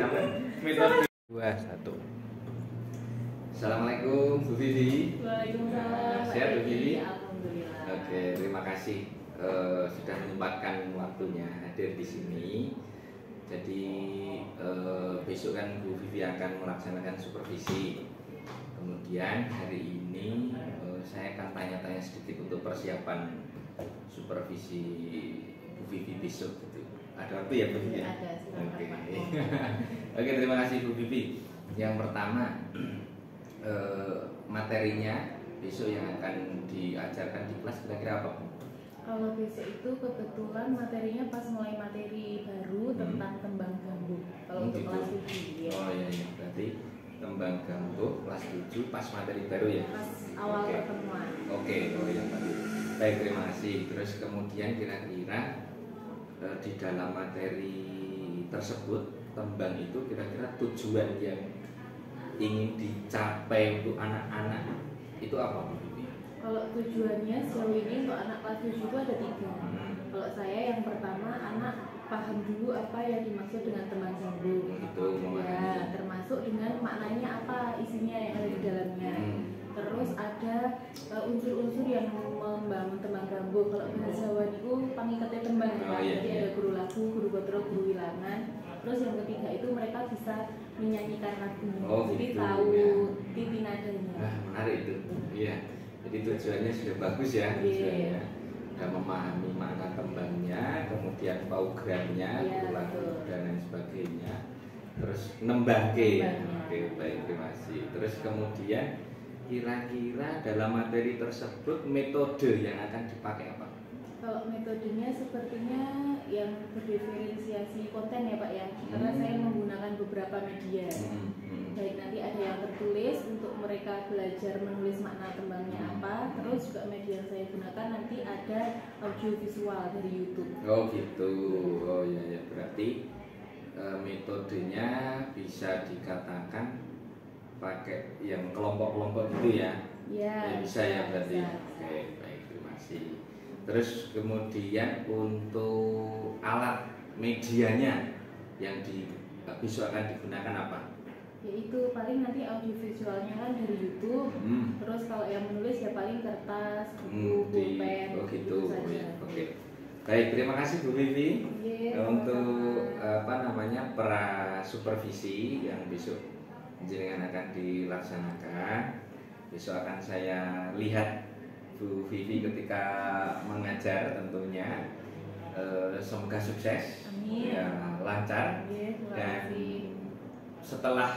Metode 2, 1. Assalamualaikum Bu Vivi. Waalaikumsalam. Sehat Bu Vivi? Alhamdulillah. Oke, terima kasih sudah menyempatkan waktunya hadir di sini. Jadi besok kan Bu Vivi akan melaksanakan supervisi. Kemudian hari ini saya akan tanya-tanya sedikit untuk persiapan supervisi Bu Vivi besok gitu. Ada waktu ya Bu Vivi? Ada. Oke. Oke, terima kasih Bu Vivi. Yang pertama materinya besok yang akan diajarkan di kelas kira-kira apa Bu? Kalau besok itu kebetulan materinya pas mulai materi baru tentang tembang gambuk. Kalau untuk Gitu. kelas 7 ya. Oh iya, iya. Berarti tembang gambuk kelas 7 pas materi baru ya? Pas awal Oke. pertemuan. Oke, oh iya tadi. Baik, terima kasih. Terus kemudian kira-kira di dalam materi tersebut tembang itu kira-kira tujuan yang ingin dicapai untuk anak-anak itu apa Bu Vivi? Kalau tujuannya sejauh ini untuk anak kelas 7 itu ada 3. Kalau saya yang pertama anak paham dulu apa yang dimaksud dengan tembang gambuk. Itu Ya, memahami. termasuk dengan maknanya apa isinya yang ada di dalamnya. Terus ada unsur-unsur yang membangun tembang gambuk. Kalau bahasa Jawa itu pangikatnya tembang, Oh, iya, jadi iya. ada guru lagu, guru gotro, guru wilangan. Terus yang ketiga itu mereka bisa menyanyikan lagu, Oh, jadi gitu, tahu ya. titik nadanya. Menarik itu. Iya. Jadi tujuannya sudah bagus ya. Iya. Tujuannya sudah memahami makna tembangnya, kemudian paugerannya, Iya, lagu betul. dan lain sebagainya. Terus nembangke. Nembangnya. Oke, baik, terima kasih. Terus kemudian kira-kira dalam materi tersebut metode yang akan dipakai apa? Kalau metodenya sepertinya yang berdiferensiasi konten ya Pak ya, karena saya menggunakan beberapa media. Baik, nanti ada yang tertulis untuk mereka belajar menulis makna tembangnya apa. Terus juga media yang saya gunakan nanti ada audio visual dari YouTube. Oh gitu. Oh iya ya, berarti metodenya bisa dikatakan pakai yang kelompok-kelompok gitu ya? Ya, Bisa ya berarti. bisa. Oke, baik, terima kasih. Terus kemudian untuk alat medianya yang besok akan digunakan apa? Yaitu paling nanti audio visualnya kan dari YouTube. Terus kalau yang menulis ya paling kertas, buku, pulpen. Oh gitu. saja. Oh, ya. Oke. Baik, terima kasih Bu Vivi Iya, untuk sama-sama. pra supervisi yang besok jenengan akan dilaksanakan. Besok akan saya lihat Bu Vivi ketika mengajar tentunya. Semoga sukses, Amin. ya, lancar. Iya, terima Dan kasih. setelah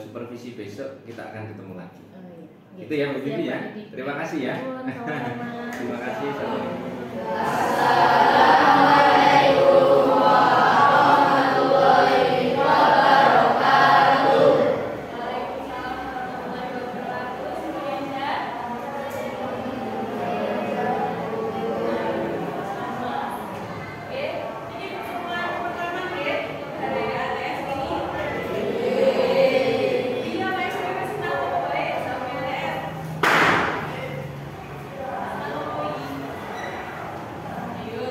supervisi besok kita akan ketemu lagi. Oh, iya. Itu ya Bu Siap, Vivi ya. Pak Didi. Terima kasih ya. Sama-sama. Terima kasih. Ayo,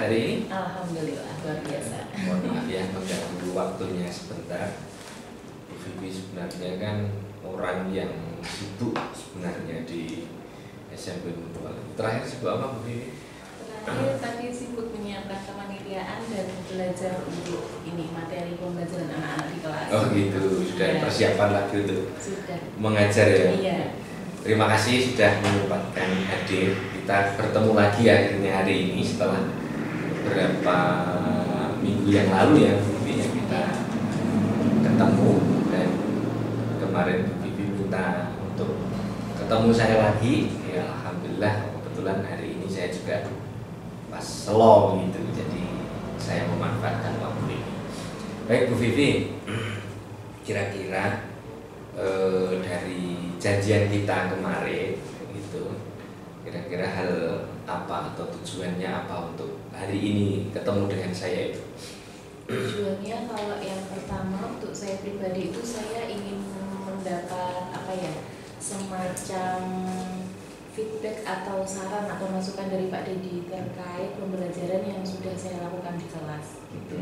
hari ini? Alhamdulillah, luar biasa. Mohon maaf ya mengganggu waktunya sebentar. Bu Vivi sebenarnya kan orang yang sibuk sebenarnya di SMP Mutual. Terakhir sibuk apa Bu Vivi? Terakhir tadi sibuk menyiapkan kepanitiaan dan belajar untuk ini materi pembelajaran anak-anak di kelas. Oh gitu, sudah Ya. persiapan lagi untuk Sudah. mengajar ya. Iya. Terima kasih sudah menyempatkan hadir. Kita bertemu lagi akhirnya hari ini setelah beberapa minggu yang lalu ya Bu Vivi, ya, kita ketemu dan kemarin Bu Vivi minta untuk ketemu saya lagi. Ya alhamdulillah kebetulan hari ini saya juga pas slow gitu, jadi saya memanfaatkan waktu ini. Baik Bu Vivi, kira-kira dari janjian kita kemarin itu kira-kira hal apa atau tujuannya apa untuk hari ini ketemu dengan saya itu? Tujuannya kalau yang pertama untuk saya pribadi itu saya ingin mendapat apa ya, semacam feedback atau saran atau masukan dari Pak Dedi terkait pembelajaran yang sudah saya lakukan di kelas gitu.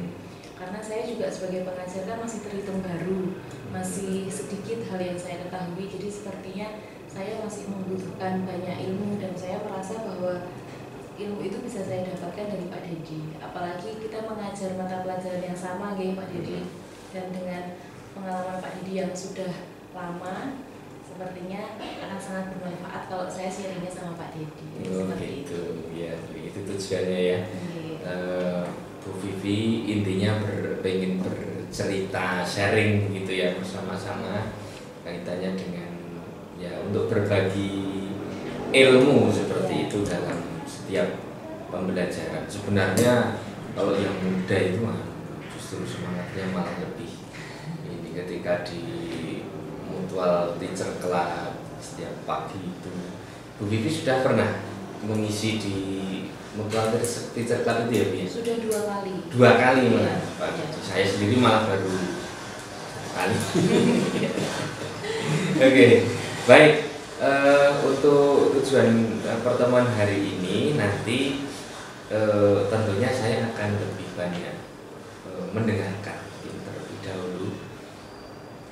Karena saya juga sebagai pengajar kan masih terhitung baru, masih sedikit hal yang saya ketahui, jadi sepertinya saya masih membutuhkan banyak ilmu dan saya merasa bahwa ilmu itu bisa saya dapatkan dari Pak Dedi. Apalagi kita mengajar mata pelajaran yang sama ya Pak Dedi, dan dengan pengalaman Pak Dedi yang sudah lama, sepertinya akan sangat bermanfaat kalau saya sharingnya sama Pak Dedi. Seperti Gitu ya, itu tujuannya ya. Iya. Bu Vivi intinya pengen bercerita, sharing gitu ya bersama-sama kaitannya dengan ya untuk berbagi ilmu seperti itu dalam setiap pembelajaran. Sebenarnya kalau yang muda itu justru semangatnya malah lebih ini ketika di Mutual Teacher Club setiap pagi itu. Bu Vivi sudah pernah mengisi di Mutual Teacher Club itu ya Bu ya? Sudah 2 kali. 2 kali malah Pak. Ya. Saya sendiri malah baru kali. Oke, baik. Untuk tujuan pertemuan hari ini nanti tentunya saya akan lebih banyak mendengarkan terlebih dahulu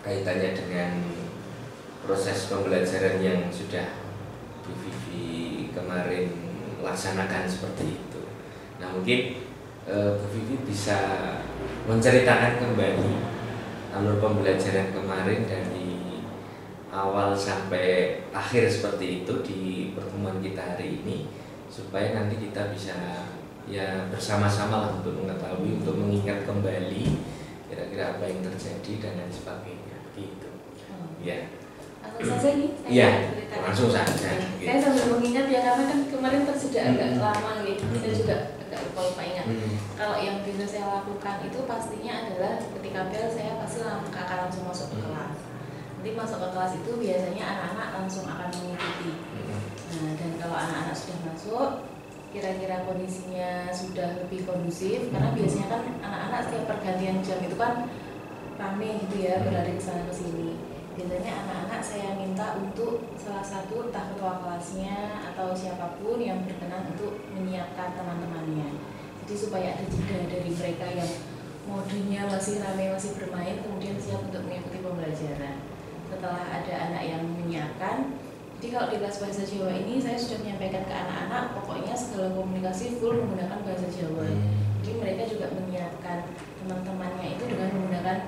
kaitannya dengan proses pembelajaran yang sudah Bu Vivi kemarin laksanakan seperti itu. Nah mungkin Bu Vivi bisa menceritakan kembali alur pembelajaran kemarin dari awal sampai akhir seperti itu di pertemuan kita hari ini, supaya nanti kita bisa ya bersama-sama lah untuk mengetahui, untuk mengingat kembali kira-kira apa yang terjadi dan lain sebagainya gitu. Ya. Langsung saja nih. Iya, langsung saja. Saya sambil mengingat ya, karena kan kemarin tersudah agak lama gitu. Saya juga agak lupa ingat. Kalau yang bisa saya lakukan itu pastinya adalah ketika bel saya pasti akan langsung masuk ke kelas. Nanti masuk ke kelas itu biasanya anak-anak langsung akan mengikuti. Nah, dan kalau anak-anak sudah masuk, kira-kira kondisinya sudah lebih kondusif, karena biasanya kan anak-anak setiap pergantian jam itu kan rame gitu ya, berlari ke sana ke sini. Biasanya anak-anak saya minta untuk salah satu entah ketua kelasnya atau siapapun yang berkenan untuk menyiapkan teman-temannya. Jadi supaya ada jeda dari mereka yang modenya masih ramai, masih bermain, kemudian siap untuk mengikuti pembelajaran. Setelah ada anak yang menyiapkan, jadi kalau di kelas bahasa Jawa ini saya sudah menyampaikan ke anak-anak pokoknya segala komunikasi full menggunakan bahasa Jawa. Jadi mereka juga menyiapkan teman-temannya itu dengan menggunakan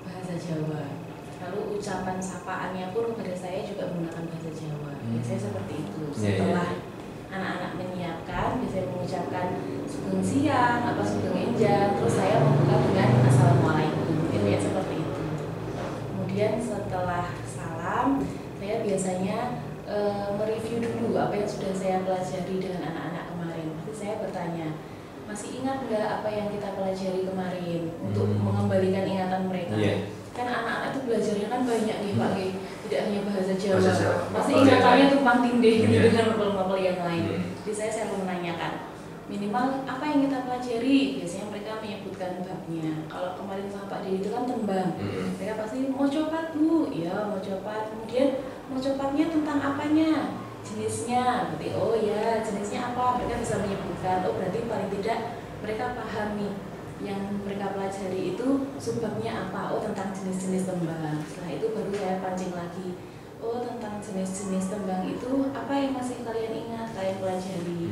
bahasa Jawa. Lalu ucapan sapaannya pun kepada saya juga menggunakan bahasa Jawa. Biasanya seperti itu. Setelah anak-anak menyiapkan, biasanya mengucapkan sugeng siang, apa sugeng enjang, terus saya membuka dengan assalamualaikum. Ya seperti itu. Kemudian setelah salam, saya biasanya mereview dulu apa yang sudah saya pelajari dengan anak-anak kemarin. Nanti saya bertanya, masih ingat nggak apa yang kita pelajari kemarin, untuk mengembalikan ingatan mereka. Kan anak-anak itu belajarnya kan banyak nih Pak, tidak hanya bahasa Jawa, pasti ingatannya tumpang tindih gitu dengan mapel-mapel yang lain. Jadi saya selalu menanyakan minimal apa yang kita pelajari. Biasanya mereka menyebutkan babnya. Kalau kemarin sama Pak Dedi itu kan tembang, mereka pasti mau copat Bu, ya mau copat. Kemudian mau copatnya tentang apanya, jenisnya, berarti oh ya jenisnya apa, mereka bisa menyebutkan. Oh berarti paling tidak mereka pahami yang mereka pelajari itu subbabnya apa, oh tentang jenis-jenis tembang. Setelah itu baru saya pancing lagi, oh tentang jenis-jenis tembang itu apa yang masih kalian ingat, kalian pelajari.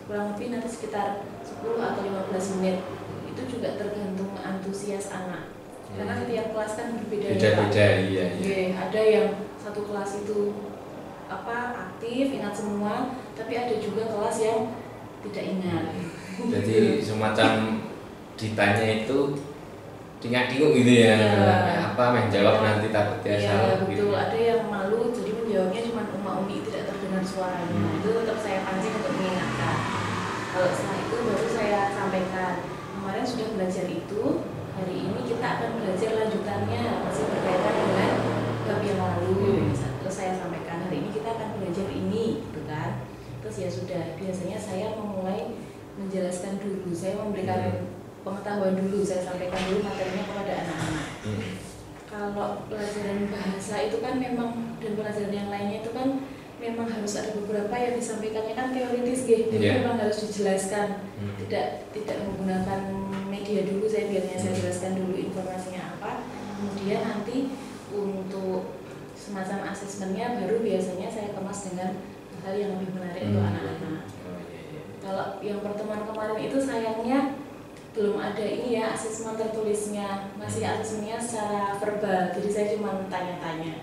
Kurang lebih nanti sekitar 10 atau 15 menit. Itu juga tergantung antusias anak, karena setiap kelas kan berbeda. Beda-beda, iya. Ada yang satu kelas itu aktif, ingat semua, tapi ada juga kelas yang tidak ingat. Jadi semacam ditanya itu tinggal-tinggung gitu ya, menjawab nanti takutnya salah. Betul, gitu. Ada yang malu, jadi menjawabnya cuma umi tidak terdengar suaranya. Itu tetap saya pancing untuk mengingatkan. Kalau setelah itu baru saya sampaikan, kemarin sudah belajar itu, hari ini kita akan belajar lanjutannya, masih berkaitan dengan bab yang lalu. Terus saya sampaikan, hari ini kita akan belajar ini, gitu kan. Terus ya sudah, biasanya saya memulai menjelaskan dulu, saya memberikan pengetahuan dulu, saya sampaikan dulu materinya kepada anak-anak. Kalau pelajaran bahasa itu kan memang, dan pelajaran yang lainnya itu kan memang harus ada beberapa yang disampaikannya kan teoritis gitu. Jadi memang harus dijelaskan, tidak menggunakan media dulu. Saya biasanya saya jelaskan dulu informasinya apa, kemudian nanti untuk semacam asesmennya baru biasanya saya kemas dengan hal yang lebih menarik untuk anak-anak. Kalau yang pertemuan kemarin itu sayangnya belum ada ini ya, asesmen tertulisnya, masih asesmennya secara verbal, jadi saya cuma tanya-tanya.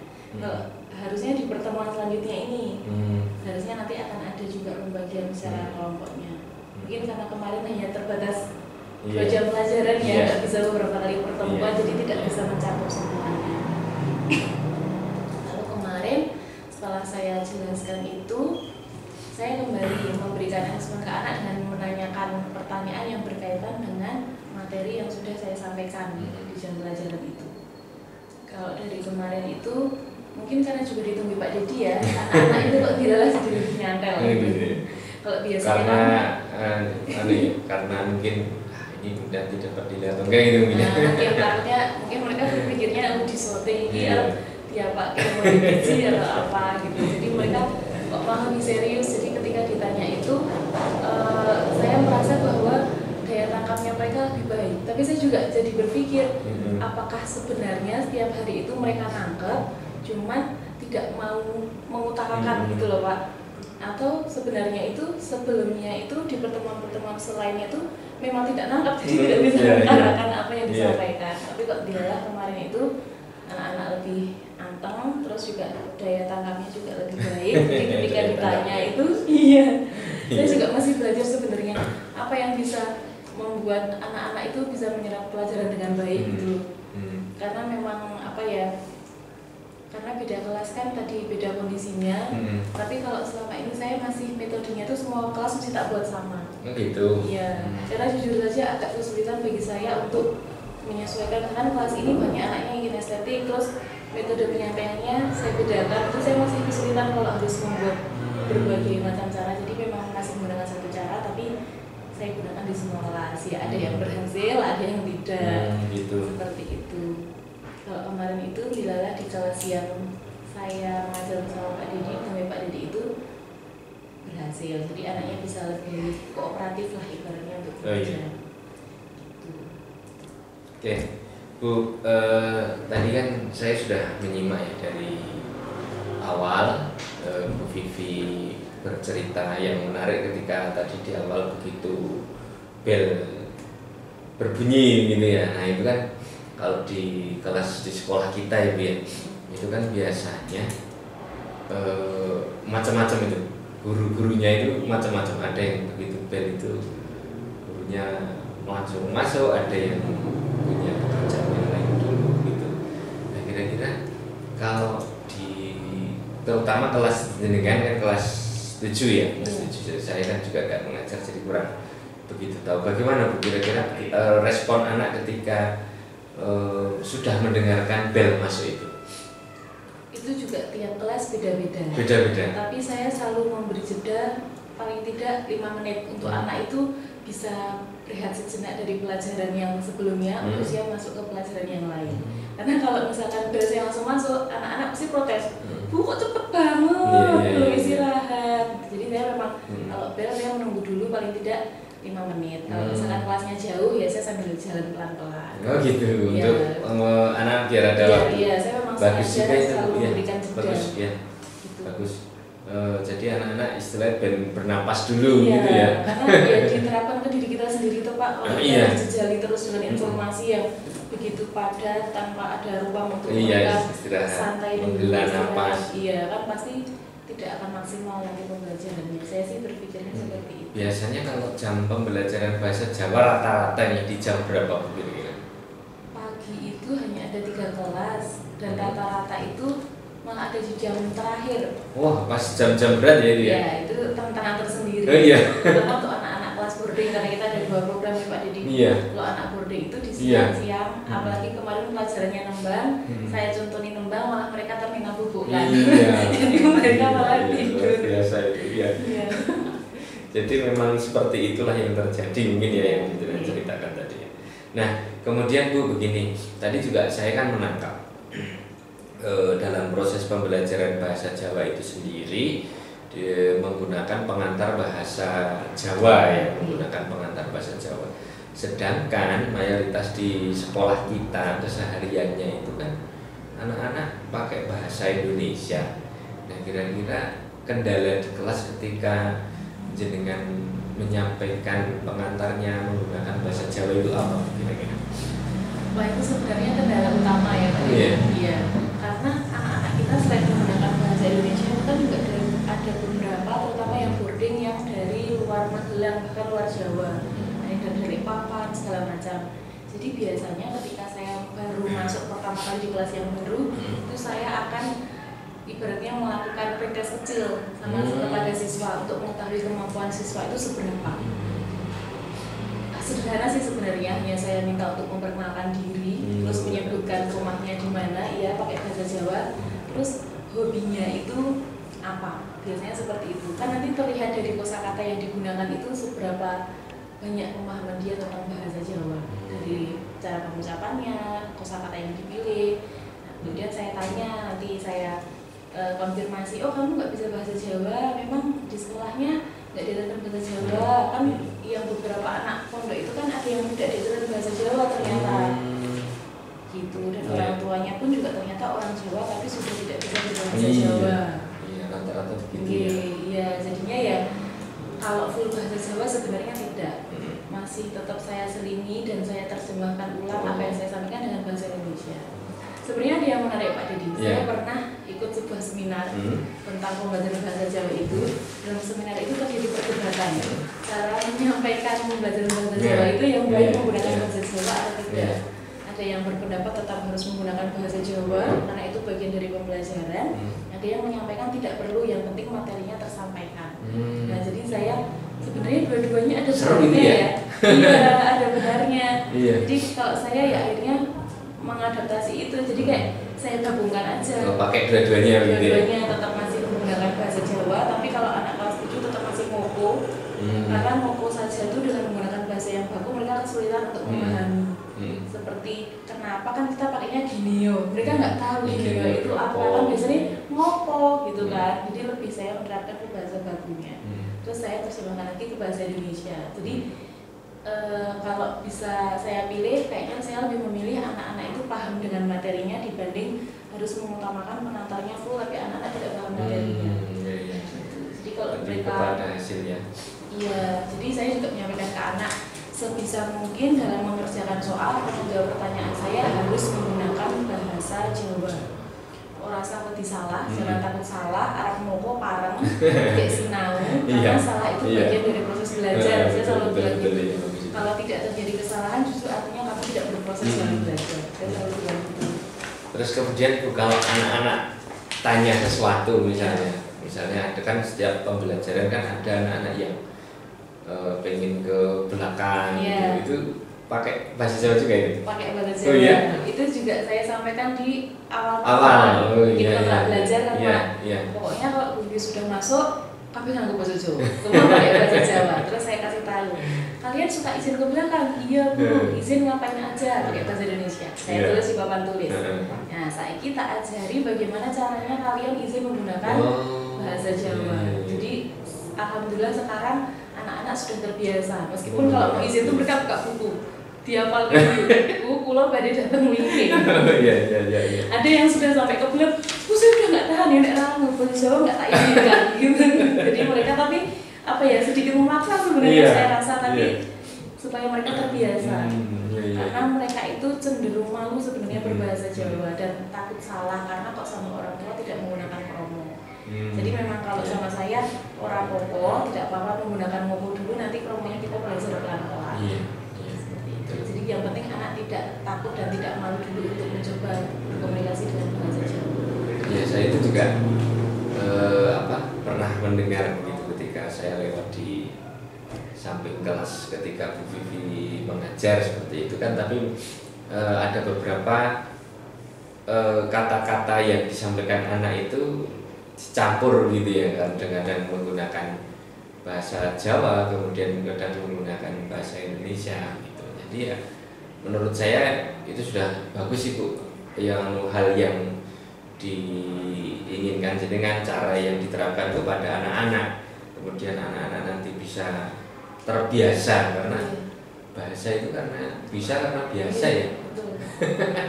Harusnya di pertemuan selanjutnya ini harusnya nanti akan ada juga pembagian secara kelompoknya. Mungkin karena kemarin hanya terbatas 2 jam pelajaran ya, nggak bisa beberapa kali pertemuan, jadi tidak bisa mencakup semuanya. Lalu kemarin setelah saya jelaskan itu, saya kembali memberikan asesmen ke anak dengan menanyakan pertanyaan yang berkaitan dengan materi yang sudah saya sampaikan di jam pelajaran itu. Kalau dari kemarin itu, mungkin karena juga ditunggu Pak Dedi ya, anak-anak itu kok dilalah jadi lebih nyantel. Kalau biasanya karena mungkin ini udah tidak dapat dilihat atau enggak gitu. Takutnya mungkin mereka berpikirnya disorting diapakan mau dibici atau apa gitu. Jadi mereka kok malah lebih serius. Jadi ketika ditanya itu, saya merasa bahwa daya tangkapnya mereka lebih baik. Tapi saya juga jadi berpikir, apakah sebenarnya setiap hari itu mereka nangkep, cuman tidak mau mengutarakan gitu loh Pak? Atau sebenarnya itu sebelumnya itu di pertemuan-pertemuan selainnya itu memang tidak nangkep, jadi tidak bisa mengutarakan apa yang disampaikan. Tapi kok dilalah kemarin itu anak-anak lebih anteng, terus juga daya tangkapnya juga lebih baik. Jadi ketika ditanya itu, saya juga masih belajar sebenarnya apa yang bisa membuat anak-anak itu bisa menyerap pelajaran dengan baik gitu. Karena memang karena beda kelas kan tadi beda kondisinya. Tapi kalau selama ini saya masih metodenya itu semua kelas mesti tak buat sama. Gitu. Iya. Karena jujur saja agak kesulitan bagi saya untuk menyesuaikan, kan kelas ini banyak anaknya yang kinestetik, terus metode penyampaiannya saya bedakan. Itu saya masih kesulitan kalau harus membuat berbagai macam cara. Jadi memang masih menggunakan satu cara, tapi saya gunakan di semua kelas. Ya ada yang berhasil, ada yang tidak. Gitu. Seperti itu. Kalau kemarin itu dilalah di kelas yang saya mengajar bersama Pak Dedi, sampai Pak Dedi itu berhasil. Jadi anaknya bisa lebih kooperatif lah ibaratnya untuk belajar. Oke, Bu, tadi kan saya sudah menyimak ya dari awal Bu Vivi bercerita yang menarik ketika tadi di awal begitu bel berbunyi gitu ya. Nah itu kan kalau di kelas di sekolah kita ya Bu ya, itu kan biasanya macam-macam itu, guru-gurunya itu macam-macam. Ada yang begitu bel itu gurunya langsung masuk, ada yang punya pekerjaan yang lain dulu gitu. Nah kira-kira kalau terutama kelas jenengan kan kelas 7 ya, kelas 7. Saya kan juga gak mengajar jadi kurang begitu tahu bagaimana Bu kira-kira respon anak ketika sudah mendengarkan bel masuk itu. Itu juga tiap kelas beda-beda. Tapi saya selalu memberi jeda paling tidak 5 menit untuk anak itu bisa rehat sejenak dari pelajaran yang sebelumnya untuk siap masuk ke pelajaran yang lain. Karena kalau misalkan bel saya langsung masuk, anak-anak pasti protes. Bu kok cepet banget, belum istirahat. Jadi saya memang kalau bel saya menunggu dulu paling tidak 5 menit. Kalau misalkan kelasnya jauh ya saya sambil jalan pelan-pelan. Oh gitu, ya. Untuk anak biar ada waktu. Iya, saya memang bagus sengaja juga selalu itu, memberikan jeda. Bagus ya, Gitu. bagus. Jadi anak-anak istilahnya bernapas dulu iya, gitu ya. Karena ya diterapkan ke diri kita sendiri tuh Pak. Kalau kita jejali terus dengan informasi yang begitu padat tanpa ada ruang untuk mereka santai dan bernapas. Iya, kan pasti tidak akan maksimal nanti pembelajarannya. Saya sih berpikirnya seperti itu. Biasanya kalau jam pembelajaran bahasa Jawa rata-ratanya di jam berapa Bu kira-kira? Pagi itu hanya ada 3 kelas dan rata-rata itu malah ada di jam terakhir. Wah, pas jam-jam berat ya itu ya? Iya, itu tantangan tersendiri. Oh iya. Terutama untuk anak-anak kelas boarding, karena kita ada 2 program ya Pak Didi. Iya. Kalau anak boarding itu di siang-siang, apalagi kemarin pelajarannya nembang, saya contohin nembang malah mereka terminal bubuk kan. Iya. Jadi mereka malah tidur. Biasa itu ya. Iya. Jadi memang seperti itulah yang terjadi mungkin ya yang diceritakan tadi. Nah, kemudian Bu begini, tadi juga saya kan menangkap dalam proses pembelajaran bahasa Jawa itu sendiri menggunakan pengantar bahasa Jawa ya, menggunakan pengantar bahasa Jawa. Sedangkan mayoritas di sekolah kita kesehariannya itu kan anak-anak pakai bahasa Indonesia. Nah, kira-kira kendala di kelas ketika jenengan menyampaikan pengantarnya menggunakan bahasa Jawa itu apa kira-kira? Wah, itu sebenarnya kendala utama ya Pak. Iya. Karena anak-anak kita selain menggunakan bahasa Indonesia itu kan juga ada beberapa terutama yang boarding yang dari luar Magelang bahkan luar Jawa. Ada dari Papan segala macam. Jadi biasanya ketika saya baru masuk pertama kali di kelas yang baru, itu saya akan ibaratnya melakukan pretest kecil sama kepada siswa untuk mengetahui kemampuan siswa itu seberapa. Sederhana sih sebenarnya, hanya saya minta untuk memperkenalkan diri, terus menyebutkan rumahnya di mana, iya pakai bahasa Jawa, terus hobinya itu apa, biasanya seperti itu. Kan nanti terlihat dari kosakata yang digunakan itu seberapa banyak pemahaman dia tentang bahasa Jawa, dari cara pengucapannya, kosakata yang dipilih. Nah, kemudian saya tanya, nanti saya konfirmasi, oh kamu nggak bisa bahasa Jawa, memang di sekolahnya nggak diajarkan bahasa Jawa. Kan yang beberapa anak pondok itu kan ada yang tidak diajarkan bahasa Jawa ternyata gitu, dan orang tuanya pun juga ternyata orang Jawa tapi sudah tidak bisa berbahasa Jawa. Iya, rata-rata begitu ya. Iya, jadinya ya kalau full bahasa Jawa sebenarnya tidak, masih tetap saya selingi dan saya terjemahkan ulang apa yang saya sampaikan dengan bahasa Indonesia. Sebenarnya ada yang menarik Pak Dedi, saya pernah ikut sebuah seminar tentang pembelajaran bahasa Jawa itu. Dalam seminar itu terjadi perdebatan cara menyampaikan pembelajaran bahasa Jawa itu yang baik menggunakan bahasa Jawa atau tidak. Ada yang berpendapat tetap harus menggunakan bahasa Jawa karena itu bagian dari pembelajaran. Ada yang menyampaikan tidak perlu, yang penting materinya tersampaikan. Nah, jadi saya sebenarnya dua-duanya ada benarnya ya. Iya, ada benarnya. Jadi kalau saya ya akhirnya mengadaptasi itu, jadi kayak saya gabungkan aja. Pakai dua-duanya gitu ya. Dua-duanya tetap masih menggunakan bahasa Jawa, tapi kalau anak kelas 7 tetap masih moko. Karena moko saja itu dengan menggunakan bahasa yang baku mereka kesulitan untuk memahami. Seperti kenapa kan kita pakainya gineo, mereka nggak tahu gineo itu apa, kan biasanya ngopo gitu kan. Jadi lebih saya menerapkan ke bahasa bakunya. Terus saya terjemahkan lagi ke bahasa Indonesia. Jadi kalau bisa saya pilih, kayaknya saya lebih memilih anak-anak itu paham dengan materinya dibanding harus mengutamakan pengantarnya full tapi anak-anak tidak paham materinya. Jadi kalau mereka hasilnya. Iya, jadi saya juga menyampaikan ke anak sebisa mungkin dalam mengerjakan soal atau menjawab pertanyaan saya harus menggunakan bahasa Jawa. Rasa takut salah, jangan takut salah, Arab moko pareng, kayak sinau, karena salah itu bagian dari proses belajar. Saya selalu bilang gitu. Kalau tidak terjadi kesalahan, justru artinya kamu tidak berproses dalam belajar. Saya selalu bilang gitu. Terus kemudian kalau anak-anak tanya sesuatu misalnya ada kan setiap pembelajaran kan ada anak-anak yang pengen ke belakang gitu, pakai bahasa Jawa juga itu? Pakai bahasa Jawa. Itu juga saya sampaikan di awal kita belajar karena pokoknya kalau Bu sudah masuk kami nganggo bahasa Jawa, semua pakai bahasa Jawa. Terus saya kasih tahu, kalian suka izin ke belakang? Iya Bu, izin ngapain aja pakai bahasa Indonesia. Saya tulis di papan tulis. Nah, saya kita ajari bagaimana caranya kalian izin menggunakan bahasa Jawa. Jadi alhamdulillah sekarang anak-anak sudah terbiasa. Meskipun kalau mau izin itu mereka buka buku. Dihafal buku, pulau badai datang wingi. Iya. Ada yang sudah sampai ke belum, saya udah nggak tahan ya, nggak ngobrol Jawa nggak tak izinkan gitu. Jadi mereka tapi apa ya sedikit memaksa sebenarnya saya rasa, tapi supaya mereka terbiasa. Karena mereka itu cenderung malu sebenarnya berbahasa Jawa dan takut salah karena kok sama orang tua tidak menggunakan kromo. Jadi memang kalau sama saya orang popo tidak apa-apa menggunakan ngopo dulu, nanti kromonya kita belajar pelan-pelan. Jadi yang penting anak tidak takut dan tidak malu dulu untuk mencoba berkomunikasi dengan bahasa Jawa. Ya, saya itu juga pernah mendengar begitu ketika saya lewat di samping kelas ketika Bu Vivi mengajar seperti itu kan, tapi ada beberapa kata-kata yang disampaikan anak itu campur gitu ya, kadang-kadang menggunakan bahasa Jawa, kemudian kadang menggunakan bahasa Indonesia. Jadi ya menurut saya itu sudah bagus itu hal yang diinginkan dengan cara yang diterapkan kepada anak-anak, kemudian anak-anak nanti bisa terbiasa karena bahasa itu karena biasa ya.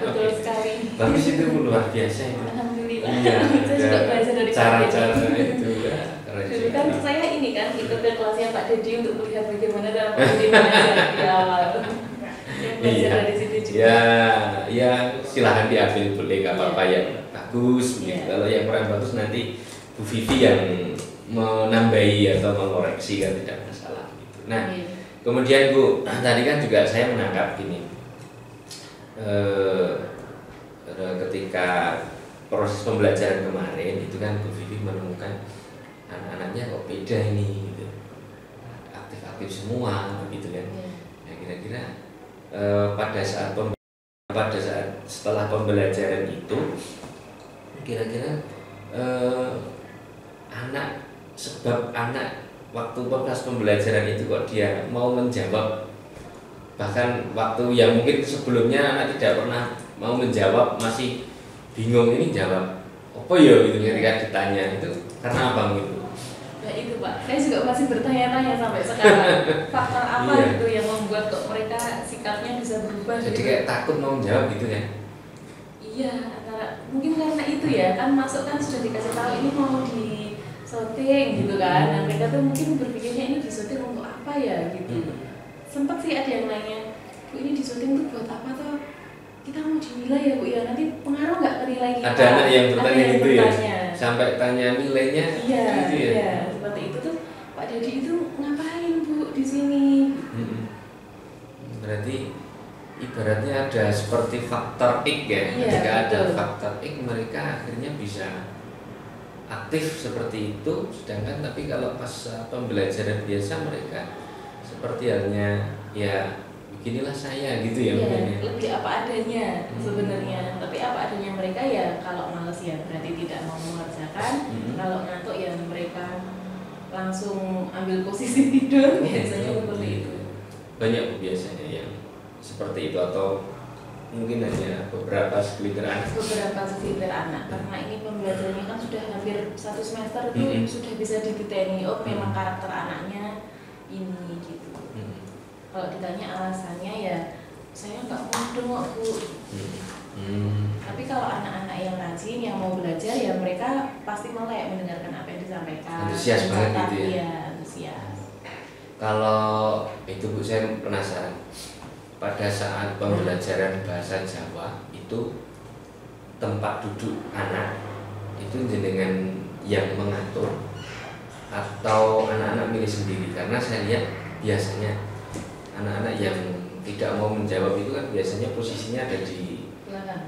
Betul sekali. Bagus itu luar biasa itu. Alhamdulillah. Iya, saya juga belajar dari cara-cara itu ya. Dulu kan saya ini kan ikut ke kelasnya Pak Dedi untuk melihat bagaimana cara Pak Dedi mengajar di awal. Dari situ juga. Ya silahkan diambil boleh, nggak apa-apa yang bagus. Kalau yang kurang bagus nanti Bu Vivi yang menambahi atau mengoreksi kan tidak masalah. Gitu. Nah, kemudian Bu, tadi kan juga saya menangkap gini, ketika proses pembelajaran kemarin itu kan Bu Vivi menemukan anak-anaknya kok beda ini, gitu. Aktif-aktif semua, gitu kan. Ya, kira-kira pada saat setelah pembelajaran itu kira-kira sebab anak waktu proses pembelajaran itu kok dia mau menjawab, bahkan waktu yang mungkin sebelumnya anak tidak pernah mau menjawab, masih bingung ini jawab apa ya gitu ketika ditanya, itu karena apa gitu? Ya itu Pak, saya juga masih bertanya-tanya sampai sekarang faktor apa gitu yang membuat kok mereka sikapnya bisa berubah. Jadi gitu. kayak takut mau menjawab gitu kan? Iya, mungkin karena itu ya, kan masuk kan sudah dikasih tahu ini mau di syuting gitu kan. Nah mereka tuh mungkin berpikirnya ini di syuting untuk apa ya gitu. Sempat sih ada yang nanya, Bu ini di syuting tuh buat apa tuh? Kita mau dinilai ya Bu ya, nanti pengaruh nggak ke nilai kita? Ada anak yang bertanya gitu ya? Bertanya. Sampai tanya nilainya gitu ya? Iya, seperti itu tuh Pak Dedi itu ngapain Bu di sini? Berarti ibaratnya ada seperti faktor X ya, ketika ada faktor X mereka akhirnya bisa aktif seperti itu, sedangkan tapi kalau pas pembelajaran biasa mereka seperti halnya ya beginilah saya gitu ya, lebih apa adanya sebenarnya, tapi apa adanya mereka ya kalau males ya berarti tidak mau mengerjakan, kalau ngantuk ya mereka langsung ambil posisi tidur, biasanya seperti itu. Banyak biasanya yang seperti itu, atau mungkin hanya beberapa segelintir anak. Karena ini pembelajarannya kan sudah hampir 1 semester itu sudah bisa didetaili, oh memang karakter anaknya ini gitu. Kalau ditanya alasannya ya saya nggak mau dong Bu. Tapi kalau anak-anak yang rajin yang mau belajar ya mereka pasti melek mendengarkan apa yang disampaikan. Antusias banget gitu ya. Iya, antusias. Kalau itu Bu, saya penasaran. Pada saat pembelajaran bahasa Jawa itu tempat duduk anak itu jenengan yang mengatur atau anak-anak milih sendiri? Karena saya lihat biasanya anak-anak yang tidak mau menjawab itu kan biasanya posisinya ada di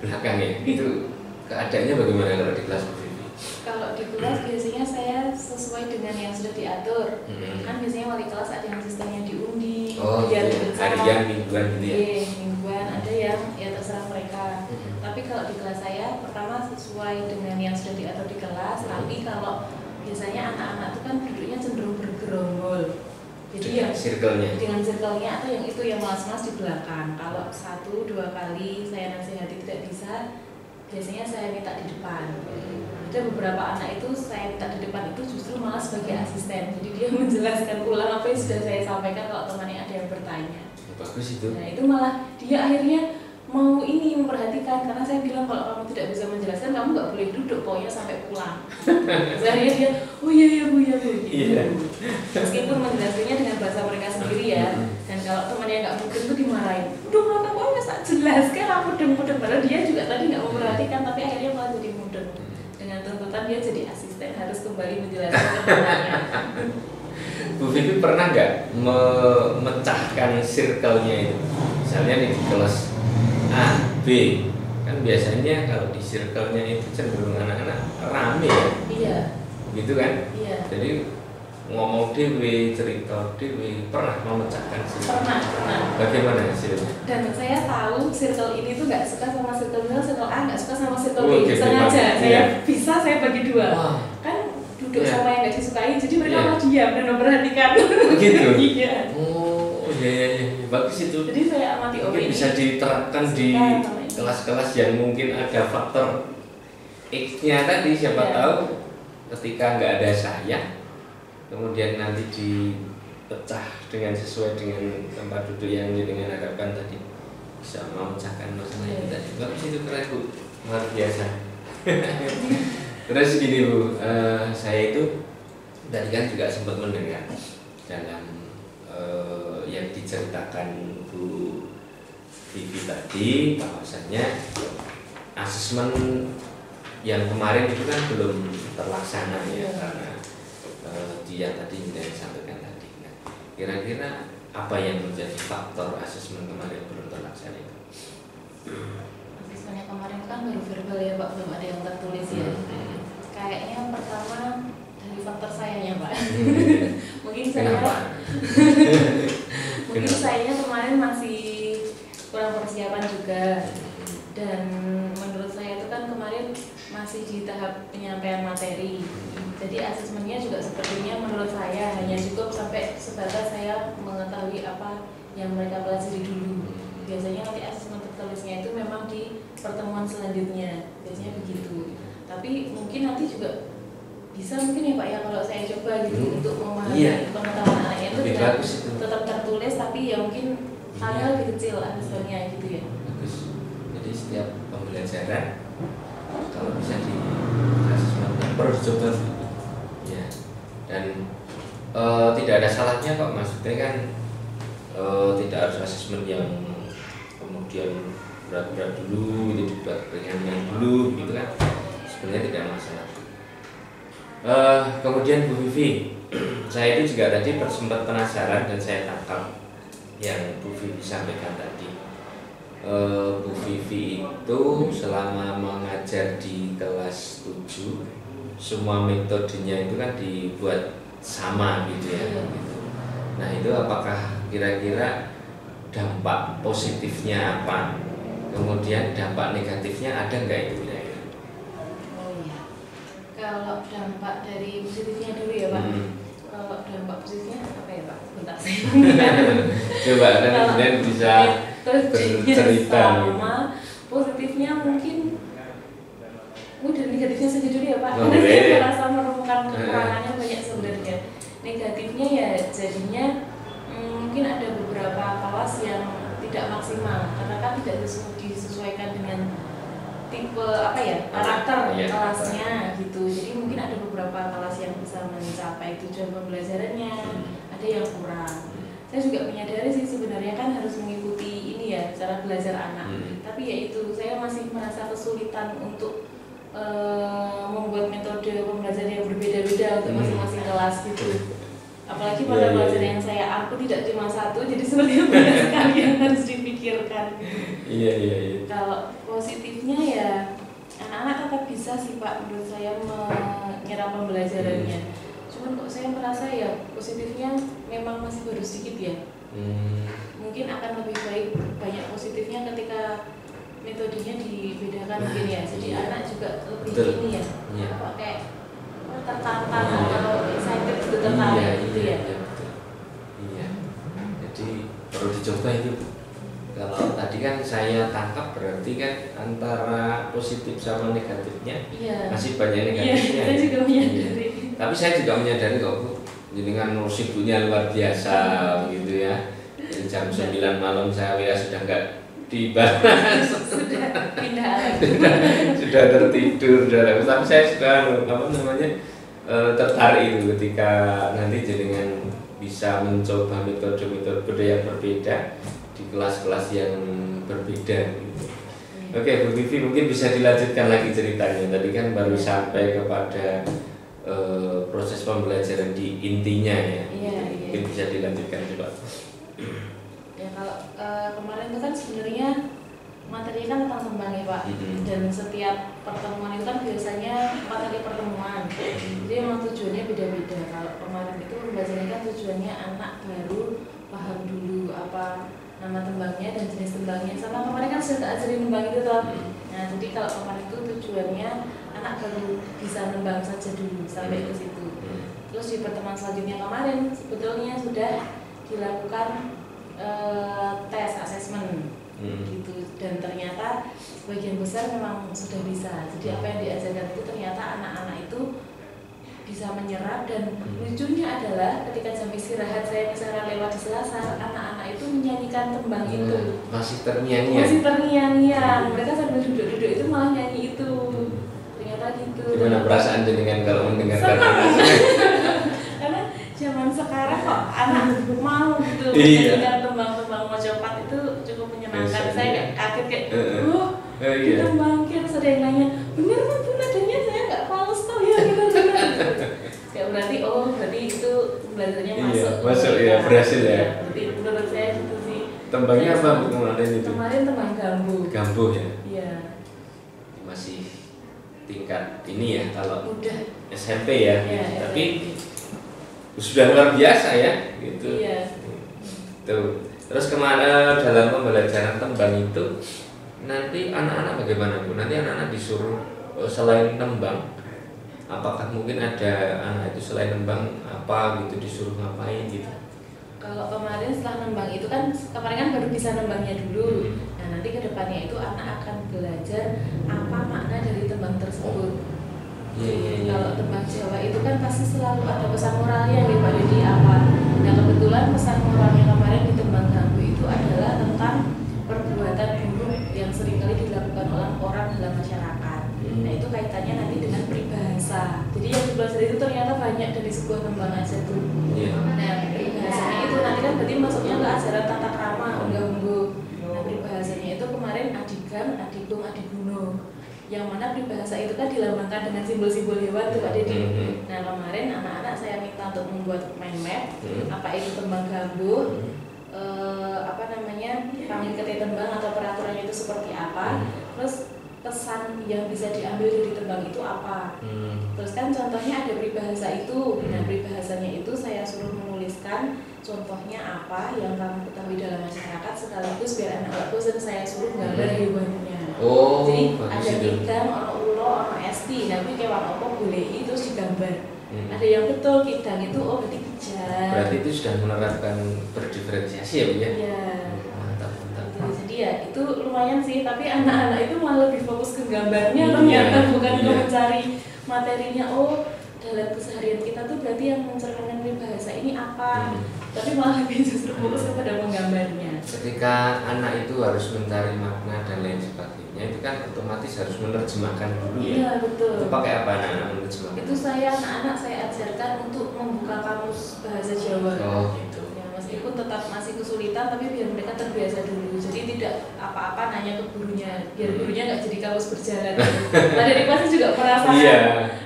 belakang ya. Itu keadaannya bagaimana kalau di kelas Bu Vivi? Kalau di kelas biasanya saya sesuai dengan yang sudah diatur. Kan biasanya wali kelas ada yang sistemnya diundi, biar harian, mingguan gitu ya. Mingguan, ada yang ya terserah mereka. Tapi kalau di kelas saya pertama sesuai dengan yang sudah diatur di kelas. Tapi kalau biasanya anak-anak itu kan duduknya cenderung bergerombol. Jadi yang dengan circle-nya atau yang itu yang mas-mas di belakang. Kalau 1-2 kali saya nasihati tidak bisa, biasanya saya minta di depan. Ada beberapa anak itu saya minta di depan itu justru malah sebagai asisten, jadi dia menjelaskan ulang apa yang sudah saya sampaikan kalau temannya ada yang bertanya. Bagus itu. Nah itu malah dia akhirnya mau ini memperhatikan, karena saya bilang kalau kamu tidak bisa menjelaskan kamu nggak boleh duduk pokoknya sampai pulang. Akhirnya dia oh iya bu gitu. Meskipun menjelaskannya dengan bahasa mereka sendiri ya, dan kalau temannya nggak mudeng tuh dimarahin, udah kenapa kok nggak tak jelaskan aku mudeng padahal dia juga tadi nggak memperhatikan, tapi akhirnya malah jadi mudeng. Dengan tuntutan dia jadi asisten harus kembali menjelaskan ke temannya. Bu Vivi pernah nggak memecahkan circle-nya itu? Misalnya nih di kelas A, B, kan biasanya kalau di circle-nya itu cenderung anak-anak rame ya? Iya. Gitu kan? Iya. Jadi ngomong dewe, cerita dewe, pernah memecahkan circle? Pernah. Bagaimana hasilnya? Dan saya tahu circle ini tuh nggak suka sama circle A, nggak suka sama circle B. Sengaja saya bagi dua. Wow. Kan duduk sama yang nggak disukai, jadi mereka malah diam dan memperhatikan. Gitu. Iya. Oh iya, bagus itu. Jadi saya amati mungkin ini bisa diterapkan di kelas-kelas yang mungkin ada faktor X-nya tadi, siapa tahu ketika nggak ada saya, kemudian nanti dipecah dengan sesuai dengan tempat duduk yang dengan harapkan tadi bisa memecahkan masalah itu tadi. Bagus itu, keren Bu, luar biasa. Terus gini Bu, saya itu tadi kan juga sempat mendengar dalam yang diceritakan Bu Vivi tadi bahwasannya asesmen yang kemarin itu kan belum terlaksana ya, karena dia tadi yang disampaikan tadi. Nah, kira-kira apa yang menjadi faktor asesmen kemarin belum terlaksana itu? Asesmennya kemarin kan baru verbal ya Pak, belum ada yang tertulis ya. Kayaknya pertama dari faktor sayanya Pak. Mungkin sayanya kemarin masih kurang persiapan juga, dan menurut saya itu kan kemarin masih di tahap penyampaian materi, jadi asesmennya juga sepertinya menurut saya hanya cukup sampai sebatas saya mengetahui apa yang mereka pelajari dulu. Biasanya nanti asesmen tertulisnya itu memang di pertemuan selanjutnya, biasanya begitu. Tapi mungkin nanti juga bisa mungkin ya Pak ya kalau saya coba gitu untuk memahami pengetahuan anaknya itu tetap tertulis, tapi ya mungkin hal lebih kecil asesmennya gitu ya. Bagus. Jadi setiap pembelajaran kalau bisa di asesmen harus coba ya, dan tidak ada salahnya kok, maksudnya kan tidak harus asesmen yang kemudian berat-berat dulu, itu dibuat ringan-ringan dulu gitu kan, sebenarnya tidak masalah. Kemudian Bu Vivi, saya itu juga tadi sempat penasaran dan saya tangkap yang Bu Vivi sampaikan tadi. Bu Vivi itu selama mengajar di kelas 7, semua metodenya itu kan dibuat sama gitu ya. Nah itu apakah kira-kira dampak positifnya apa, kemudian dampak negatifnya ada nggak itu kira-kira? Oh iya, kalau dampak dari positifnya dulu ya Pak. Kalau dampak positifnya apa ya Pak? Bentar saya coba dan bisa bercerita sama positifnya mungkin dari negatifnya saja dulu ya Pak. Karena saya merasa menemukan kekurangannya banyak sebenarnya. Negatifnya ya jadinya mungkin ada beberapa kelas yang tidak maksimal karena kan tidak disesuaikan dengan tipe apa ya, karakter kelasnya gitu. Jadi mungkin ada beberapa kelas yang bisa mencapai tujuan pembelajarannya, ada yang kurang. Saya juga menyadari sih sebenarnya kan harus mengikuti ini ya cara belajar anak. Tapi ya itu saya masih merasa kesulitan untuk membuat metode pembelajaran yang berbeda-beda untuk masing-masing kelas gitu. Apalagi pada pelajaran yang saya aku tidak cuma satu, jadi sebenarnya banyak sekali yang harus dipikirkan. Iya. Kalau positifnya ya anak-anak tetap bisa sih Pak menurut saya menyerap pembelajarannya. Cuman kok saya merasa ya positifnya memang masih baru sedikit ya. Mungkin akan lebih baik banyak positifnya ketika metodenya dibedakan mungkin ya. Jadi anak juga lebih ini ya. Apa kayak tertantang atau excited gitu, tertarik gitu ya. Iya. Jadi perlu dicoba itu. Kalau tadi kan saya tangkap berarti kan antara positif sama negatifnya masih banyak negatifnya. Saya juga menyadari. Tapi saya juga menyadari kok Bu, dengan sibuknya luar biasa gitu ya. Jadi jam 9 malam saya sudah enggak dibahas. Sudah pindah sudah tertidur, tapi saya suka tertarik itu ketika nanti jenengan bisa mencoba metode-metode yang berbeda di kelas-kelas yang berbeda gitu. Oke, Bu Vivi mungkin bisa dilanjutkan lagi ceritanya. Tadi kan baru sampai kepada proses pembelajaran di intinya ya. Mungkin bisa dilanjutkan coba. Ya kalau kemarin itu kan sebenarnya materi kan tentang tembang ya Pak. Dan setiap pertemuan itu kan biasanya materi pertemuan. Jadi memang tujuannya beda-beda. Kalau kemarin itu pembelajaran kan tujuannya anak baru paham dulu apa nama tembangnya dan jenis tembangnya. Sama kemarin kan sudah ajarin tembang itu toh. Nah jadi kalau kemarin itu tujuannya anak baru bisa nembang saja dulu sampai ke situ. Terus di pertemuan selanjutnya kemarin sebetulnya sudah dilakukan tes asesmen gitu, dan ternyata sebagian besar memang sudah bisa. Jadi apa yang diajarkan itu ternyata anak-anak itu bisa menyerap, dan lucunya adalah ketika jam istirahat saya misalnya lewat di Selasar, anak-anak itu menyanyikan tembang itu. Masih terngiang-ngiang. Mereka sambil duduk-duduk itu malah nyanyi itu. Ternyata gitu. Gimana perasaan dengan kalau mendengarkan anak? Karena zaman sekarang kok anak mau gitu menyanyikan tembang-tembang Mojopahit itu cukup menyenangkan. Saya kayak kaget kayak, tembang terus ada yang nanya, bener kan Bu nadanya saya nggak fals tau ya gitu. Ya berarti berarti itu belajarnya masuk ya, berhasil ya. Berarti menurut saya gitu sih. Tembangnya apa Bu kemarin itu? Kemarin tembang gambuh ya? Iya. Masih tingkat ini ya, kalau udah SMP ya, tapi sudah luar biasa ya gitu. Iya. Tuh. Terus kemana dalam pembelajaran tembang itu nanti anak-anak bagaimana Bu? Nanti anak-anak disuruh selain tembang, apakah mungkin ada anak itu selain tembang apa gitu disuruh ngapain gitu? Kalau kemarin setelah nembang itu kan kemarin kan baru bisa nembangnya dulu. Nah nanti kedepannya itu anak akan belajar apa makna dari tembang tersebut. Kalau tembang Jawa itu kan pasti selalu ada pesan moralnya ya Pak Dedi apa. Nah kebetulan pesan moralnya kemarin di tembang gambuh itu adalah tentang perbuatan buruk yang seringkali dilakukan oleh orang dalam masyarakat. Nah itu kaitannya nanti dengan peribahasa. Jadi yang dipelajari itu ternyata banyak dari sebuah tembang aja tuh. Nah peribahasanya itu nanti kan berarti masuknya ke ajaran tata krama, unggah-ungguh. Nah peribahasanya itu kemarin adigan, adigung, adiguno. Yang mana peribahasa itu kan dilambangkan dengan simbol-simbol hewan tuh Pak Dedi. Nah kemarin anak-anak saya minta untuk membuat mind map apa itu tembang gambuh, panggil kete tembang atau peraturannya itu seperti apa, terus pesan yang bisa diambil dari tembang itu apa. Terus kan contohnya ada peribahasa itu. Nah peribahasanya itu saya suruh menuliskan contohnya apa yang kamu ketahui dalam masyarakat, sekaligus biar anak nggak bosan saya suruh gambar hewannya. Jadi ada kidang, ono ulo, ono esti. Nanti kewan apa boleh terus digambar. Ada yang betul kidang itu berarti kejar. Berarti itu sudah menerapkan berdiferensiasi ya Bu ya? Iya. Mantap. Jadi ya itu lumayan sih, tapi anak-anak itu malah lebih fokus ke gambarnya ternyata bukan ke mencari materinya. Dalam keseharian kita tuh berarti yang mencerminkan peribahasa ini apa, tapi malah lebih justru fokus kepada menggambarnya. Ketika anak itu harus mencari makna dan lain sebagainya, itu kan otomatis harus menerjemahkan dulu ya. Iya betul. Itu pakai apa anak-anak menerjemahkan? Itu anak-anak saya ajarkan untuk membuka kamus bahasa Jawa. Gitu. Meskipun tetap masih kesulitan, tapi biar mereka terbiasa dulu. Jadi tidak apa-apa nanya ke gurunya, biar gurunya nggak jadi kamus berjalan. Ada di pasti juga merasakan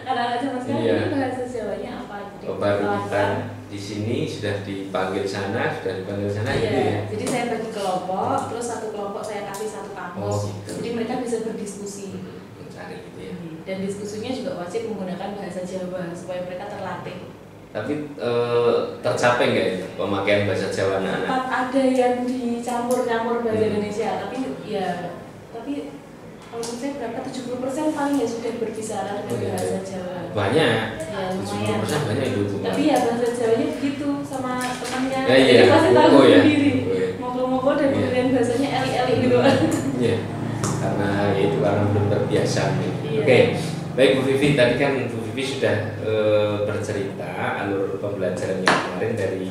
anak-anak zaman sekarang ini bahasa Jawanya apa. Jadi baru kita di sini sudah dipanggil sana, gitu ya. Jadi saya bagi kelompok, terus satu kelompok saya kasih satu kamus. Gitu. Jadi mereka bisa berdiskusi. Mencari gitu ya. Dan diskusinya juga wajib menggunakan bahasa Jawa supaya mereka terlatih. Tapi tercapai nggak itu pemakaian bahasa Jawa anak-anak? Ada yang dicampur-campur bahasa Indonesia, tapi kalau menurut saya berapa 70% paling ya sudah berbicara dengan bahasa Jawa. Banyak. Ya lumayan. 70% banyak itu. Tapi ya bahasa Jawanya begitu sama temannya. Jadi pasti tahu ya. sendiri. Monggo-monggo dan kemudian bahasanya eli-eli gitu. gitu. Iya. Karena itu karena belum terbiasa. Iya. Oke. Baik Bu Vivi, tadi kan Bu Vivi sudah bercerita alur pembelajarannya kemarin dari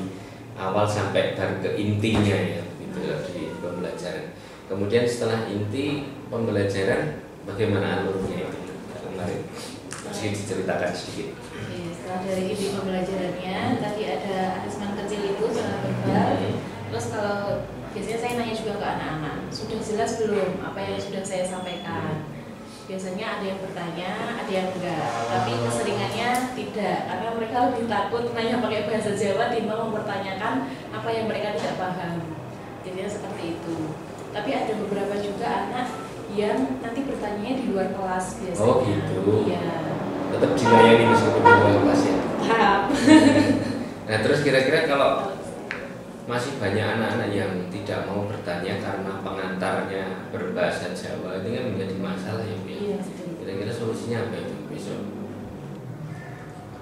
awal sampai baru ke intinya ya, gitu di pembelajaran. Kemudian setelah inti pembelajaran bagaimana alurnya itu kemarin? Mesti diceritakan sedikit. Oke, setelah dari inti pembelajarannya tadi ada asesmen kecil itu secara verbal. Terus kalau biasanya saya nanya juga ke anak-anak, sudah jelas belum apa yang sudah saya sampaikan? Biasanya ada yang bertanya, ada yang enggak, tapi keseringannya tidak, karena mereka lebih takut nanya pakai bahasa Jawa timbang mempertanyakan apa yang mereka tidak paham. Biasanya seperti itu. Tapi ada beberapa juga anak yang nanti bertanya di luar kelas biasanya. Oh gitu. Iya. Tetap dilayani meskipun di luar kelas ya. Tahap. Nah terus kira-kira kalau masih banyak anak-anak yang tidak mau bertanya karena pengantarnya berbahasa Jawa, itu kan menjadi masalah ya Bu. Iya. Kira-kira solusinya apa itu besok?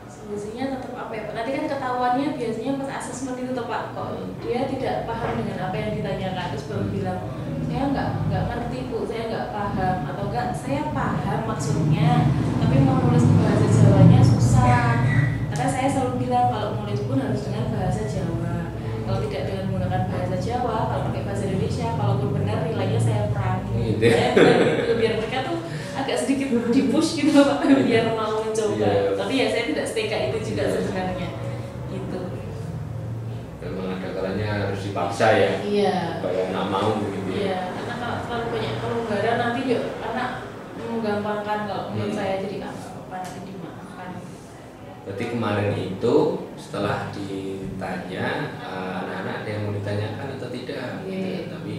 Solusinya tetap apa ya Pak? Nanti kan ketahuannya biasanya pas asesmen itu tuh Pak, kok dia tidak paham dengan apa yang ditanyakan, terus baru bilang saya nggak ngerti Bu, saya nggak paham, atau enggak saya paham maksudnya tapi mau nulis ke bahasa Jawanya susah. Karena saya selalu bilang kalau nulis pun harus dengan bahasa Jawa, kalau tidak dengan menggunakan bahasa Jawa, kalau pakai bahasa Indonesia, kalaupun benar nilainya saya kurangi. Ya, gitu. Biar mereka tuh agak sedikit dipush gitu Pak, biar mau mencoba. Tapi ya saya tidak setika itu juga sebenarnya. Gitu. Memang ada kalanya harus dipaksa ya. Iya. Supaya nggak mau gitu. Iya, karena kalau terlalu banyak kelonggaran nanti yuk anak menggampangkan kalau menurut saya, jadi apa nanti dimaafkan. Berarti kemarin itu setelah ditanya anak-anak ada yang mau ditanyakan atau tidak? Gitu. Tapi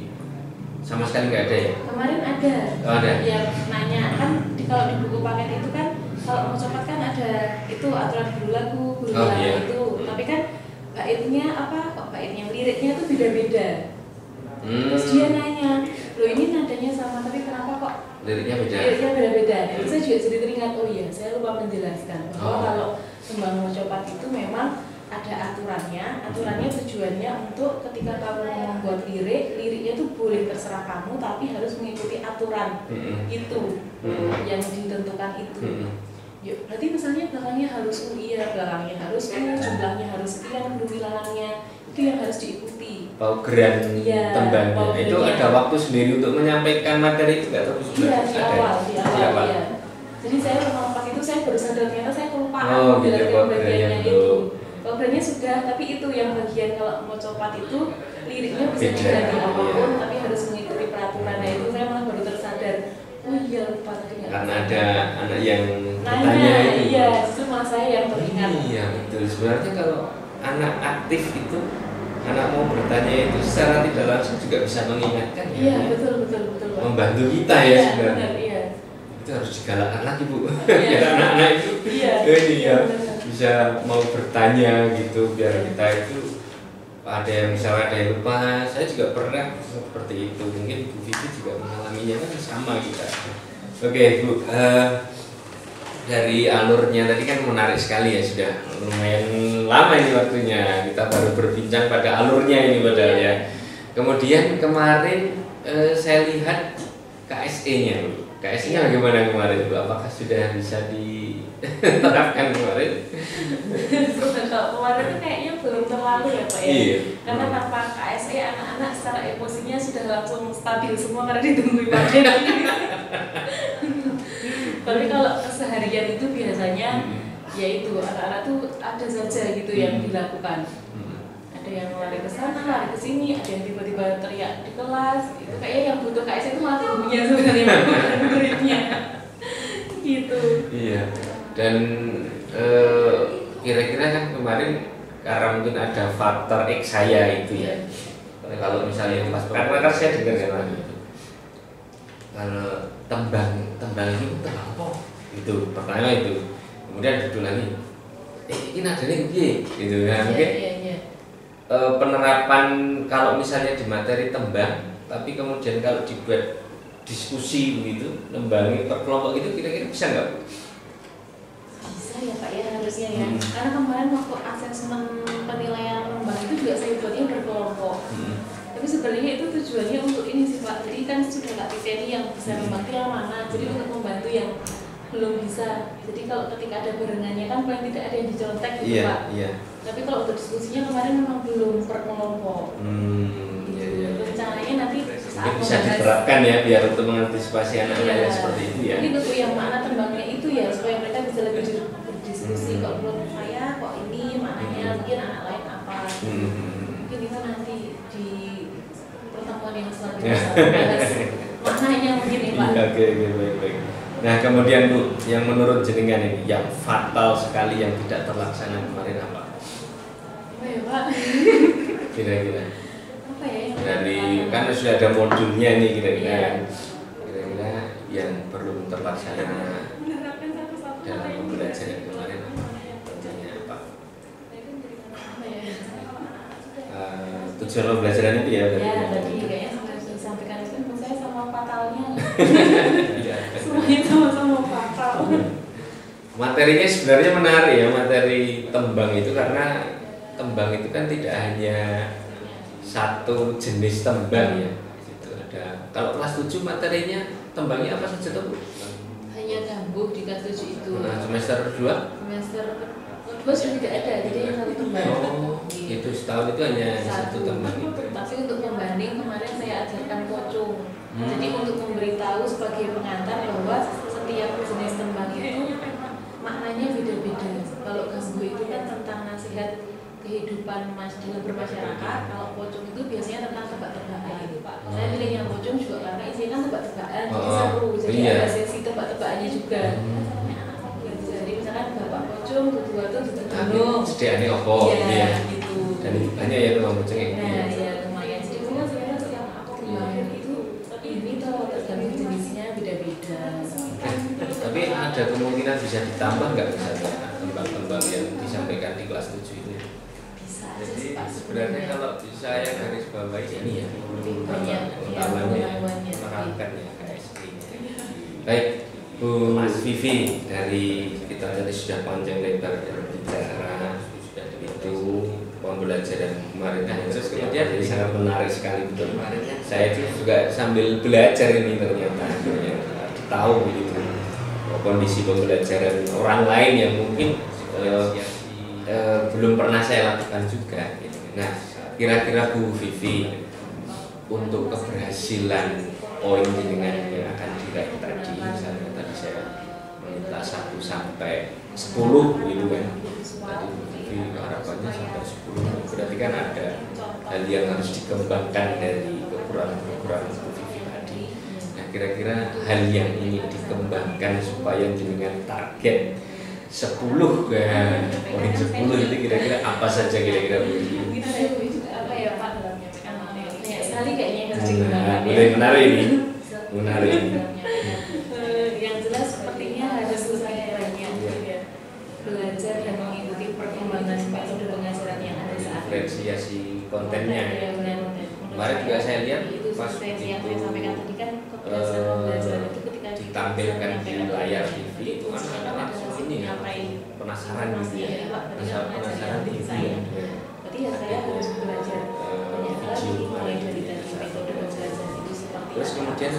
sama sekali nggak ada ya? Kemarin ada. Oh, ada. Yang nanya kan kalau di buku paket itu kan kalau mau cepat kan ada itu aturan guru lagu iya. itu. Tapi kan baitnya apa? Kok baitnya liriknya itu beda-beda. Terus dia nanya, loh ini nadanya sama tapi kenapa kok liriknya beda? Liriknya beda-beda. Jadi saya juga jadi teringat, oh iya saya lupa menjelaskan bahwa kalau Tembang Mocopat itu memang ada aturannya. Aturannya tujuannya untuk ketika kamu membuat liriknya tuh boleh terserah kamu, tapi harus mengikuti aturan itu yang ditentukan itu. Yuk, berarti misalnya belakangnya harus U, iya belakangnya harus U, jumlahnya harus sekian, bilangannya itu yang harus diikuti. Paugeran ya, tembangnya itu ada waktu sendiri untuk menyampaikan materi itu nggak tahu iya, di awal. Iya. Jadi saya pas itu saya baru sadar ternyata saya kelupaan menjelaskan bagiannya itu. Paugerannya sudah, tapi itu yang bagian kalau mau copat itu liriknya bisa diganti apapun, tapi harus mengikuti peraturan. Nah itu saya malah baru tersadar. Oh iya lupa tadi nggak. Karena ada anak yang bertanya itu. Iya, itu malah saya yang teringat. Iya betul. Sebenarnya kalau anak aktif itu, anak mau bertanya itu secara tidak langsung juga bisa mengingatkan. Iya ya. Betul. Membantu kita ya sebenarnya. Benar, iya. Itu harus digalakkan lagi Bu. Iya. Biar anak-anak itu iya, bisa mau bertanya gitu, biar kita itu ada yang misalnya ada yang lupa. Saya juga pernah seperti itu, mungkin Bu Vivi juga mengalaminya kan sama kita. Oke Bu, dari alurnya tadi kan menarik sekali ya, sudah lumayan lama ini waktunya kita baru berbincang pada alurnya ini padahal ya. Kemudian kemarin saya lihat KSE-nya Bu. KSE-nya bagaimana kemarin Bu? Apakah sudah bisa diterapkan kemarin? Kalau kemarin itu kayaknya belum terlalu ya Pak ya. Iya. Karena tanpa KSE anak-anak secara emosinya sudah langsung stabil semua karena ditungguin materi. Tapi kalau keseharian itu biasanya yaitu anak-anak tuh ada saja gitu yang dilakukan. Ada yang lari ke sana, lari ke sini, ada yang tiba-tiba teriak di kelas. Itu kayaknya yang butuh KSE itu malah gurunya sebenarnya, bukan muridnya. Gitu. Iya. Dan kira-kira kan kemarin karena mungkin ada faktor X saya itu ya. Kalau misalnya pas karena saya dengar kan kalau tembang ini tembang apa? Itu pertama itu. Kemudian duduk lagi. Ini nadanya piye? Gitu kan. Mungkin penerapan kalau misalnya di materi tembang, tapi kemudian kalau dibuat diskusi begitu, nembangi per kelompok itu kira-kira bisa nggak? Bisa ya Pak ya harusnya ya. Karena kemarin waktu asesmen penilaian tembang itu juga saya buatnya berkelompok. Tapi Tapi sebenarnya itu tujuannya untuk ini sih Pak. Jadi kan sudah tak titeni yang bisa membantu yang mana. Jadi untuk membantu yang belum bisa. Jadi kalau ketika ada barengannya kan paling tidak ada yang dicontek gitu Pak. Iya. Tapi kalau untuk diskusinya kemarin memang belum per kelompok. Iya. Rencananya nanti saat bisa diterapkan ya biar untuk mengantisipasi anak-anak seperti itu ya. Mungkin untuk yang makna tembangnya itu ya supaya mereka bisa lebih berdiskusi. Kalau menurut saya kok ini maknanya mungkin anak lain apa. Mungkin itu nanti di pertemuan yang selanjutnya bahas maknanya mungkin ya Pak. Oke, baik. Nah kemudian Bu, yang menurut jenengan ini yang fatal sekali yang tidak terlaksana kemarin apa? Apa ya Pak? Kira-kira Apa ya? dari kan sudah ada modulnya nih kira-kira yang belum terlaksana dalam pembelajaran kemarin contohnya apa? Tujuan pembelajaran itu ya tadi kayaknya sudah disampaikan itu menurut saya sama fatalnya. Semuanya sama-sama fatal. Materinya sebenarnya menarik ya, materi tembang itu karena tembang itu kan tidak hanya satu jenis tembang ya. Itu ada. Kalau kelas 7 materinya tembangnya apa saja tuh Bu? Hanya gambuk di kelas 7 itu. Nah, semester 2? Semester kedua sudah tidak ada, jadi yang satu tembang. Itu setahun itu hanya satu tembang itu. Tapi untuk membanding kemarin saya ajarkan pocong. Jadi untuk memberitahu sebagai pengantar bahwa setiap jenis tembang itu maknanya beda-beda. Kalau gambuk itu kan tentang nasihat kehidupan dalam bermasyarakat. Kalau pocong itu biasanya tentang tebak-tebakan. Saya pilih yang pocong juga karena isinya kan tebak-tebakan, jadi seru. Jadi ada sesi tebak-tebakannya juga. Jadi misalkan bapak pocong, tutua tuh gunung. Sediaannya opo, ya, gitu. Dan itu banyak ya tukang pocong ya. Nah, ya lumayan. Jadi kan sebenarnya setiap tembang itu ini tuh tergantung jenisnya beda-beda. Tapi ada kemungkinan bisa ditambah nggak misalnya tembang-tembang yang disampaikan di kelas 7 itu? Jadi sebenarnya kalau saya garis bawahi ini ya utamanya menerapkan ya KSP. Baik Bu Vivi, dari kita tadi sudah panjang lebar berbicara itu pembelajaran kemarin, terus kemudian jadi sangat menarik sekali betul. Saya juga sambil belajar ini ternyata tahu gitu kondisi pembelajaran orang lain yang mungkin belum pernah saya lakukan juga gitu. Nah kira-kira Bu Vivi untuk keberhasilan poin dengan yang akan diraih tadi, misalnya tadi saya minta 1 sampai 10 gitu kan, tadi Bu Vivi harapannya sampai 10, berarti kan ada hal yang harus dikembangkan dari kekurangan Bu Vivi tadi. Nah kira-kira hal yang ini dikembangkan supaya dengan target 10 kan, poin 10 itu kira-kira apa saja kira-kira Bu? Apa ya Pak? Banyak sekali kayaknya yang harus dikembangkan. Menarik ini, menarik. Yang jelas sepertinya harus lebih banyak belajar dan mengikuti perkembangan metode pengajaran yang ada saat ini. Diferensiasi kontennya. Kemarin juga saya lihat pas itu yang saya sampaikan tadi kan kebiasaan belajar itu ketika ditampilkan di layar TV itu anak-anak langsung ini ya, penasaran gitu ya, penasaran TV ya. Berarti ya saya harus belajar banyak lagi mulai dari tadi metode belajar itu seperti terus kemudian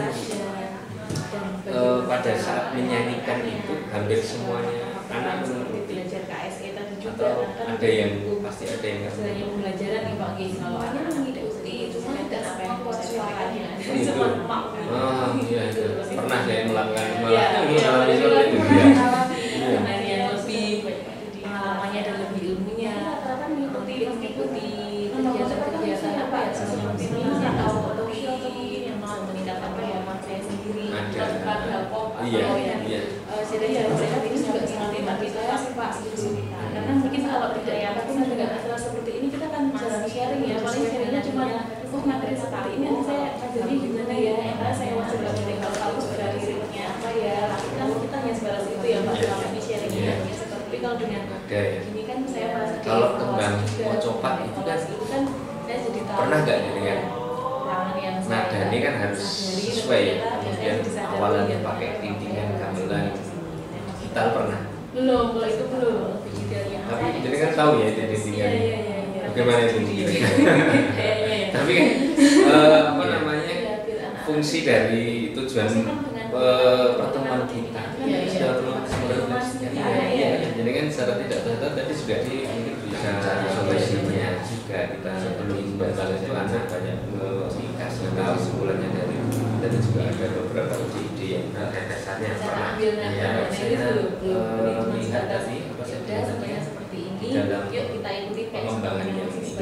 pada saat menyanyikan itu hampir semuanya anak mengikuti. Belajar KSE tadi juga Atau kan ada yang pasti ada yang istilahnya pembelajaran nih Pak Gis, kalau anak mengikuti itu dan apa yang buat suaranya itu. cuma mak. Oh iya itu pernah saya melakukan itu ya. Yang lebih pengalamannya dan lebih ilmunya nanti mengikuti kegiatan-kegiatan apa ya seperti ini atau yang mau meningkatkan pengalaman saya sendiri terkait saya ini juga nanti bagi saya sih Pak karena mungkin kalau tidak ya tapi dengan acara seperti ini kita kan jarang sharing ya, paling sharingnya cuma materi sekali ini saya jadi gimana ya, karena saya masih belajar kalau sebenarnya liriknya apa ya, kan kita hanya sebatas itu ya Pak selama ini sharingnya seperti kalau dengan ini kan saya merasa kalau tembang mau coba itu kan saya jadi tahu pernah nggak dengan nada ini kan harus sesuai ya, kemudian awalannya pakai rintingan gamelan gitar pernah? Belum, kalau itu belum. Tapi jadi kan tahu ya itu rintingan Bagaimana itu? Tapi kan apa namanya, fungsi dari tujuan pertemuan kita jadi kan secara tidak sadar tadi sudah bisa solusinya juga kita sebelum berbalas itu anak banyak dikasih tahu sebulannya dari dan juga ada beberapa ide yang dasarnya pernah saya melihat tadi apa saja seperti ini dalam pengembangan yang ini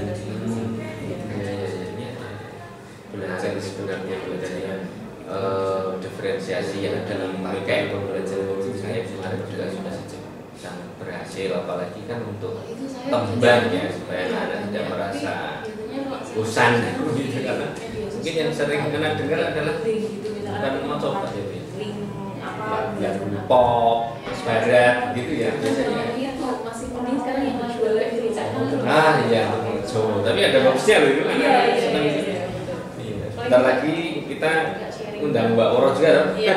belajar sebenarnya belajar yang diferensiasi yang dalam kayak pembelajaran itu saya kemarin juga sudah sangat berhasil, apalagi kan untuk tembang ya supaya anak tidak merasa bosan gitu karena mungkin yang sering anak dengar adalah bukan mau coba yang pop, barat gitu ya biasanya. Masih mending sekarang yang jual di Ah iya, so tapi ada bagusnya loh itu. Bentar lagi kita undang Mbak Oro juga dong. Iya.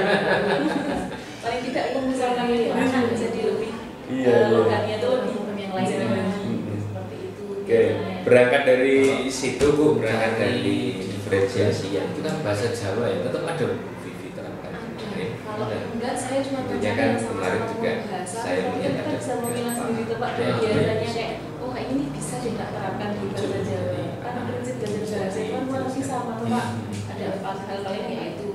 Paling tidak kalau misalkan ini anak jadi lebih logatnya itu lebih yang lain seperti itu. Oke, berangkat dari situ Bu, berangkat dari diferensiasi yang itu kan bahasa Jawa ya, tetap ada Vivi terangkan. Kalau enggak saya cuma baca kan kemarin juga saya melihat ada bisa memilah sendiri tempat biasanya kayak oh kayak ini bisa deh tak terapkan di bahasa Jawa. Karena prinsip belajar bahasa itu kan masih sama tuh Pak. Ada empat hal paling yaitu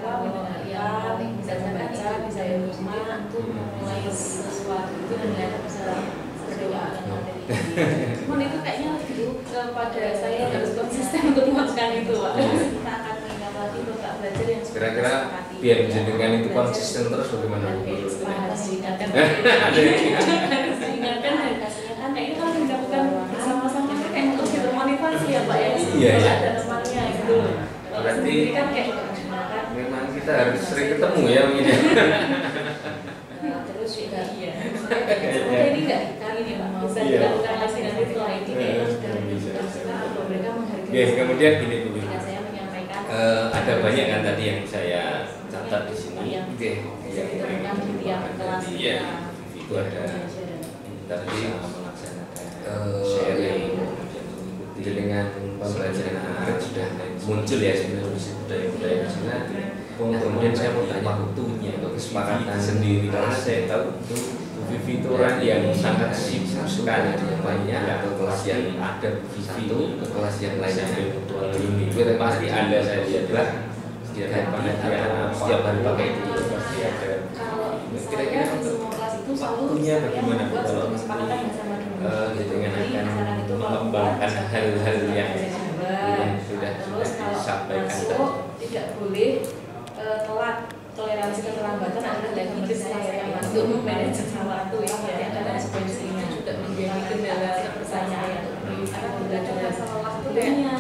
yang bisa membaca, bisa menerima, untuk memulai sesuatu itu dan lain bisa berdoa dan materi. Cuman itu kayaknya gitu kepada saya harus konsisten untuk melakukan itu Pak. Kita akan mengingat lagi untuk tak belajar yang kira-kira biar jenengan itu konsisten terus bagaimana? Harus diingatkan, harus diingatkan dan kan kayaknya kalau dilakukan bersama-sama kayak untuk termotivasi ya Pak ya. Iya. Ada temannya gitu. Berarti kan kayak memang kita harus sering ketemu ya mungkin ya. Terus juga iya. Ini enggak kali ini Pak bisa dilakukan lagi nanti setelah ini kayak mereka menghargai. Kemudian gini Bu. Saya menyampaikan ada banyak kan tadi yang saya catat di sini. Oke. Yang direkam di tiap kelas. Iya. Itu ada kita bisa melaksanakan sharing dengan pembelajaran anak sudah muncul ya sebenarnya budaya-budaya di sana. Kemudian saya mau tanya waktunya untuk kesepakatan sendiri karena saya tahu itu Vivi itu orang yang sangat sibuk sekali banyak atau kelas yang ada Vivi itu ke kelas yang lainnya virtual ini. Pasti ada saya lihat lah setiap pengajian setiap hari pakai itu pasti ada. Kira-kira waktunya bagaimana kalau dengan akan mengembangkan hal-hal yang sudah disampaikan tadi. Tidak boleh telat. Toleransi keterlambatan adalah dari saya yang masuk manajer waktu ya. Berarti adalah sebenarnya sudah menjadi kendala kepercayaan karena tidak ada masalah waktunya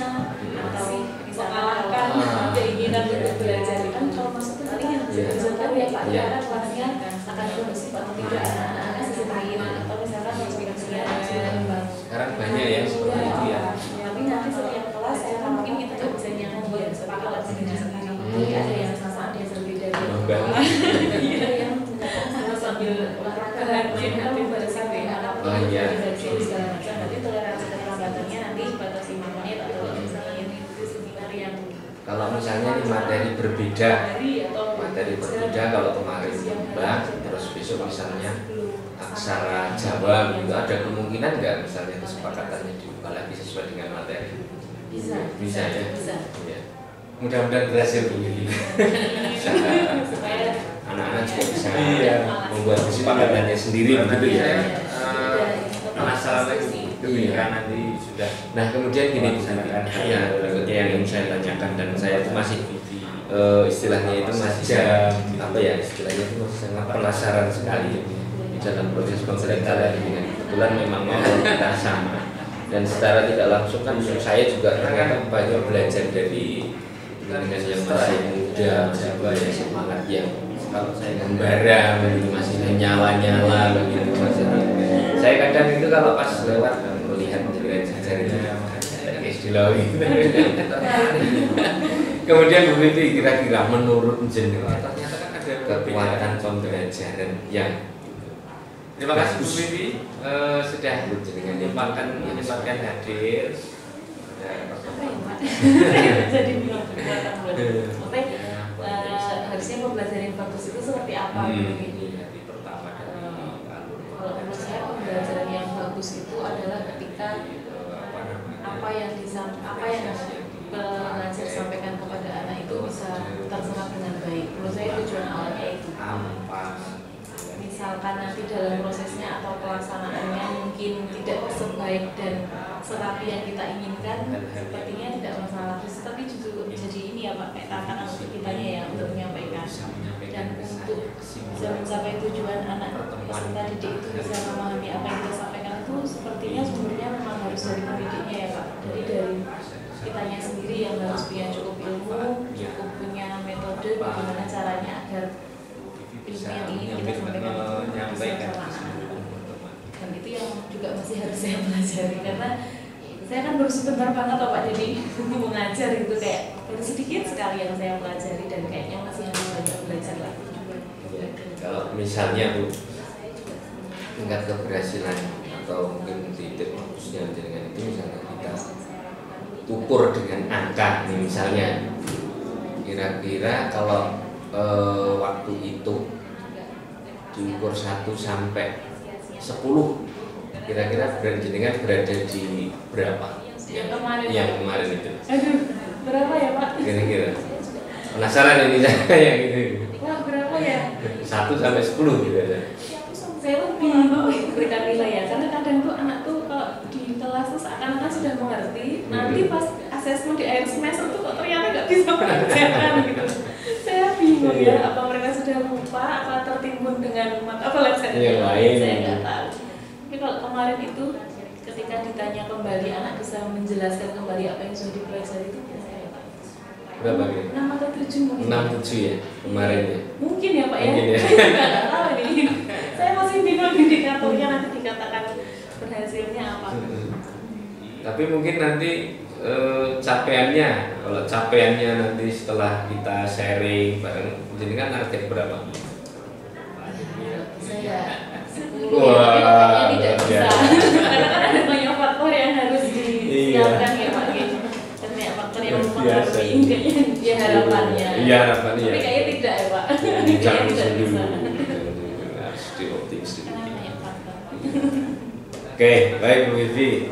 atau mengalahkan keinginan untuk belajar kan kalau masuk ke paling yang belajar ya Pak karena kelasnya akan kondusif atau tidak anak-anak sisi lain atau misalkan sekarang banyak ya seperti itu ya. Tapi nanti setiap kelas mungkin kita juga bisa nyambung sepakat sendiri-sendiri. Ada yang sama ada yang berbeda. Ada yang sambil olahraga main HP pada sampai anak segala macam. Tapi toleransi keterlambatannya nanti batasi menit atau misalnya itu seminar yang kalau misalnya di materi berbeda kalau kemarin Mbak terus besok misalnya aksara Jawa gitu ada kemungkinan nggak misalnya kesepakatannya diubah lagi sesuai dengan materi? Bisa ya. Ya. Mudah-mudahan berhasil begini. Supaya anak-anak juga bisa membuat kesepakatannya sendiri begitu ya. Penasaran lagi kan nanti sudah. Nah kemudian gini misalkan berikutnya yang ingin saya tanyakan dan saya itu masih istilahnya itu masih apa ya istilahnya itu masih sangat penasaran sekali di dalam proses pembelajaran ini. Kebetulan memang mau kita sama dan secara tidak langsung kan saya juga ternyata banyak belajar dari dengan yang masih muda, masih banyak semangat yang kalau saya membara masih nyala-nyala begitu saya kadang itu kalau pas lewat melihat jajarannya kayak dilawi kemudian begitu kira-kira menurut jenengan ternyata kan ada kekuatan pembelajaran yang Terima kasih Bu Vivi sudah menyempatkan hadir. Jadi bilang harusnya pembelajaran bagus itu seperti apa gitu. Kalau menurut saya pembelajaran yang bagus itu adalah ketika apa yang pengajar sampaikan kepada anak itu bisa terserap dengan baik. Menurut saya tujuan awalnya itu. Misalkan nanti dalam prosesnya atau pelaksanaannya mungkin tidak sebaik dan serapi yang kita inginkan, sepertinya tidak masalah. Tapi justru jadi ini ya Pak, kayak tantangan untuk kitanya ya untuk menyampaikan dan untuk bisa mencapai tujuan anak peserta didik itu bisa memahami apa yang kita sampaikan itu sepertinya sumbernya memang harus dari pendidiknya ya Pak. Jadi dari kitanya sendiri yang harus punya cukup ilmu, cukup punya metode bagaimana caranya agar ilmu yang ingin kita sampaikan itu bisa terlaksana. Dan itu yang juga masih harus saya pelajari karena saya kan baru sebentar banget loh Pak, jadi mengajar gitu kayak baru sedikit sekali yang saya pelajari dan kayaknya masih harus banyak belajar lagi. Kalau misalnya Bu, tingkat keberhasilan atau mungkin titik fokusnya dengan itu misalnya kita ukur dengan angka nih, misalnya kira-kira kalau waktu itu diukur 1 sampai 10, kira-kira jenengan berada di berapa? Yang kemarin itu. Aduh, berapa ya Pak? Kira-kira. Penasaran ini saya kayak gitu. Wah, berapa ya? 1 sampai 10 gitu ya. Saya tuh bingung berikan nilai ya, karena kadang tuh anak tuh kalau di kelas tuh seakan-akan sudah mengerti, nanti pas asesmen di akhir semester tuh kok ternyata nggak bisa mengerjakan gitu. Saya bingung ya, apa mereka sudah lupa, apa tertimbun dengan mata pelajaran yang lain, saya nggak tahu. Tapi kalau kemarin itu ketika ditanya kembali anak bisa menjelaskan kembali apa yang sudah dipelajari itu berapa gitu? 6 atau 7 mungkin. 6-7 ya kemarin ya. Mungkin ya Pak ya. Mungkin ya. Saya juga nggak tahu ini. Saya masih bingung indikatornya nanti dikatakan berhasilnya apa. Tapi mungkin nanti capaiannya, kalau capaiannya nanti setelah kita sharing bareng, jadi kan target berapa? Saya wah, tidak bisa. Karena kan ada banyak faktor yang harus disiapkan ya Pak. Dan banyak faktor yang mempengaruhi kayaknya harapannya. Iya harapannya. Tapi kayaknya tidak ya Pak. Jangan tidak bisa. Harus dioptimis. Karena banyak faktor. Oke, baik Bu Vivi.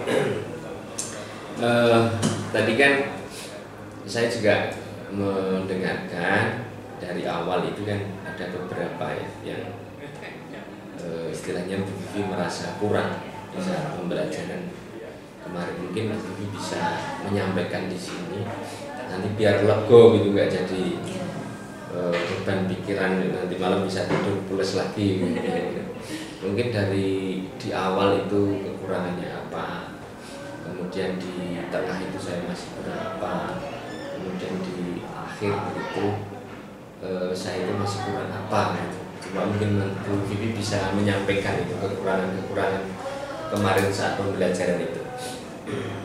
Tadi kan saya juga mendengarkan dari awal itu kan ada beberapa ya yang istilahnya Bu Vivi merasa kurang di saat pembelajaran kemarin. Mungkin Bu Vivi bisa menyampaikan di sini nanti biar lego gitu, nggak jadi beban pikiran nanti malam bisa tidur pulas lagi gitu. Mungkin dari di awal itu kekurangannya apa, kemudian di tengah itu saya masih berapa, kemudian di akhir itu saya itu masih kurang apa gitu. Cuma mungkin Bu Vivi bisa menyampaikan itu kekurangan-kekurangan kemarin saat pembelajaran itu.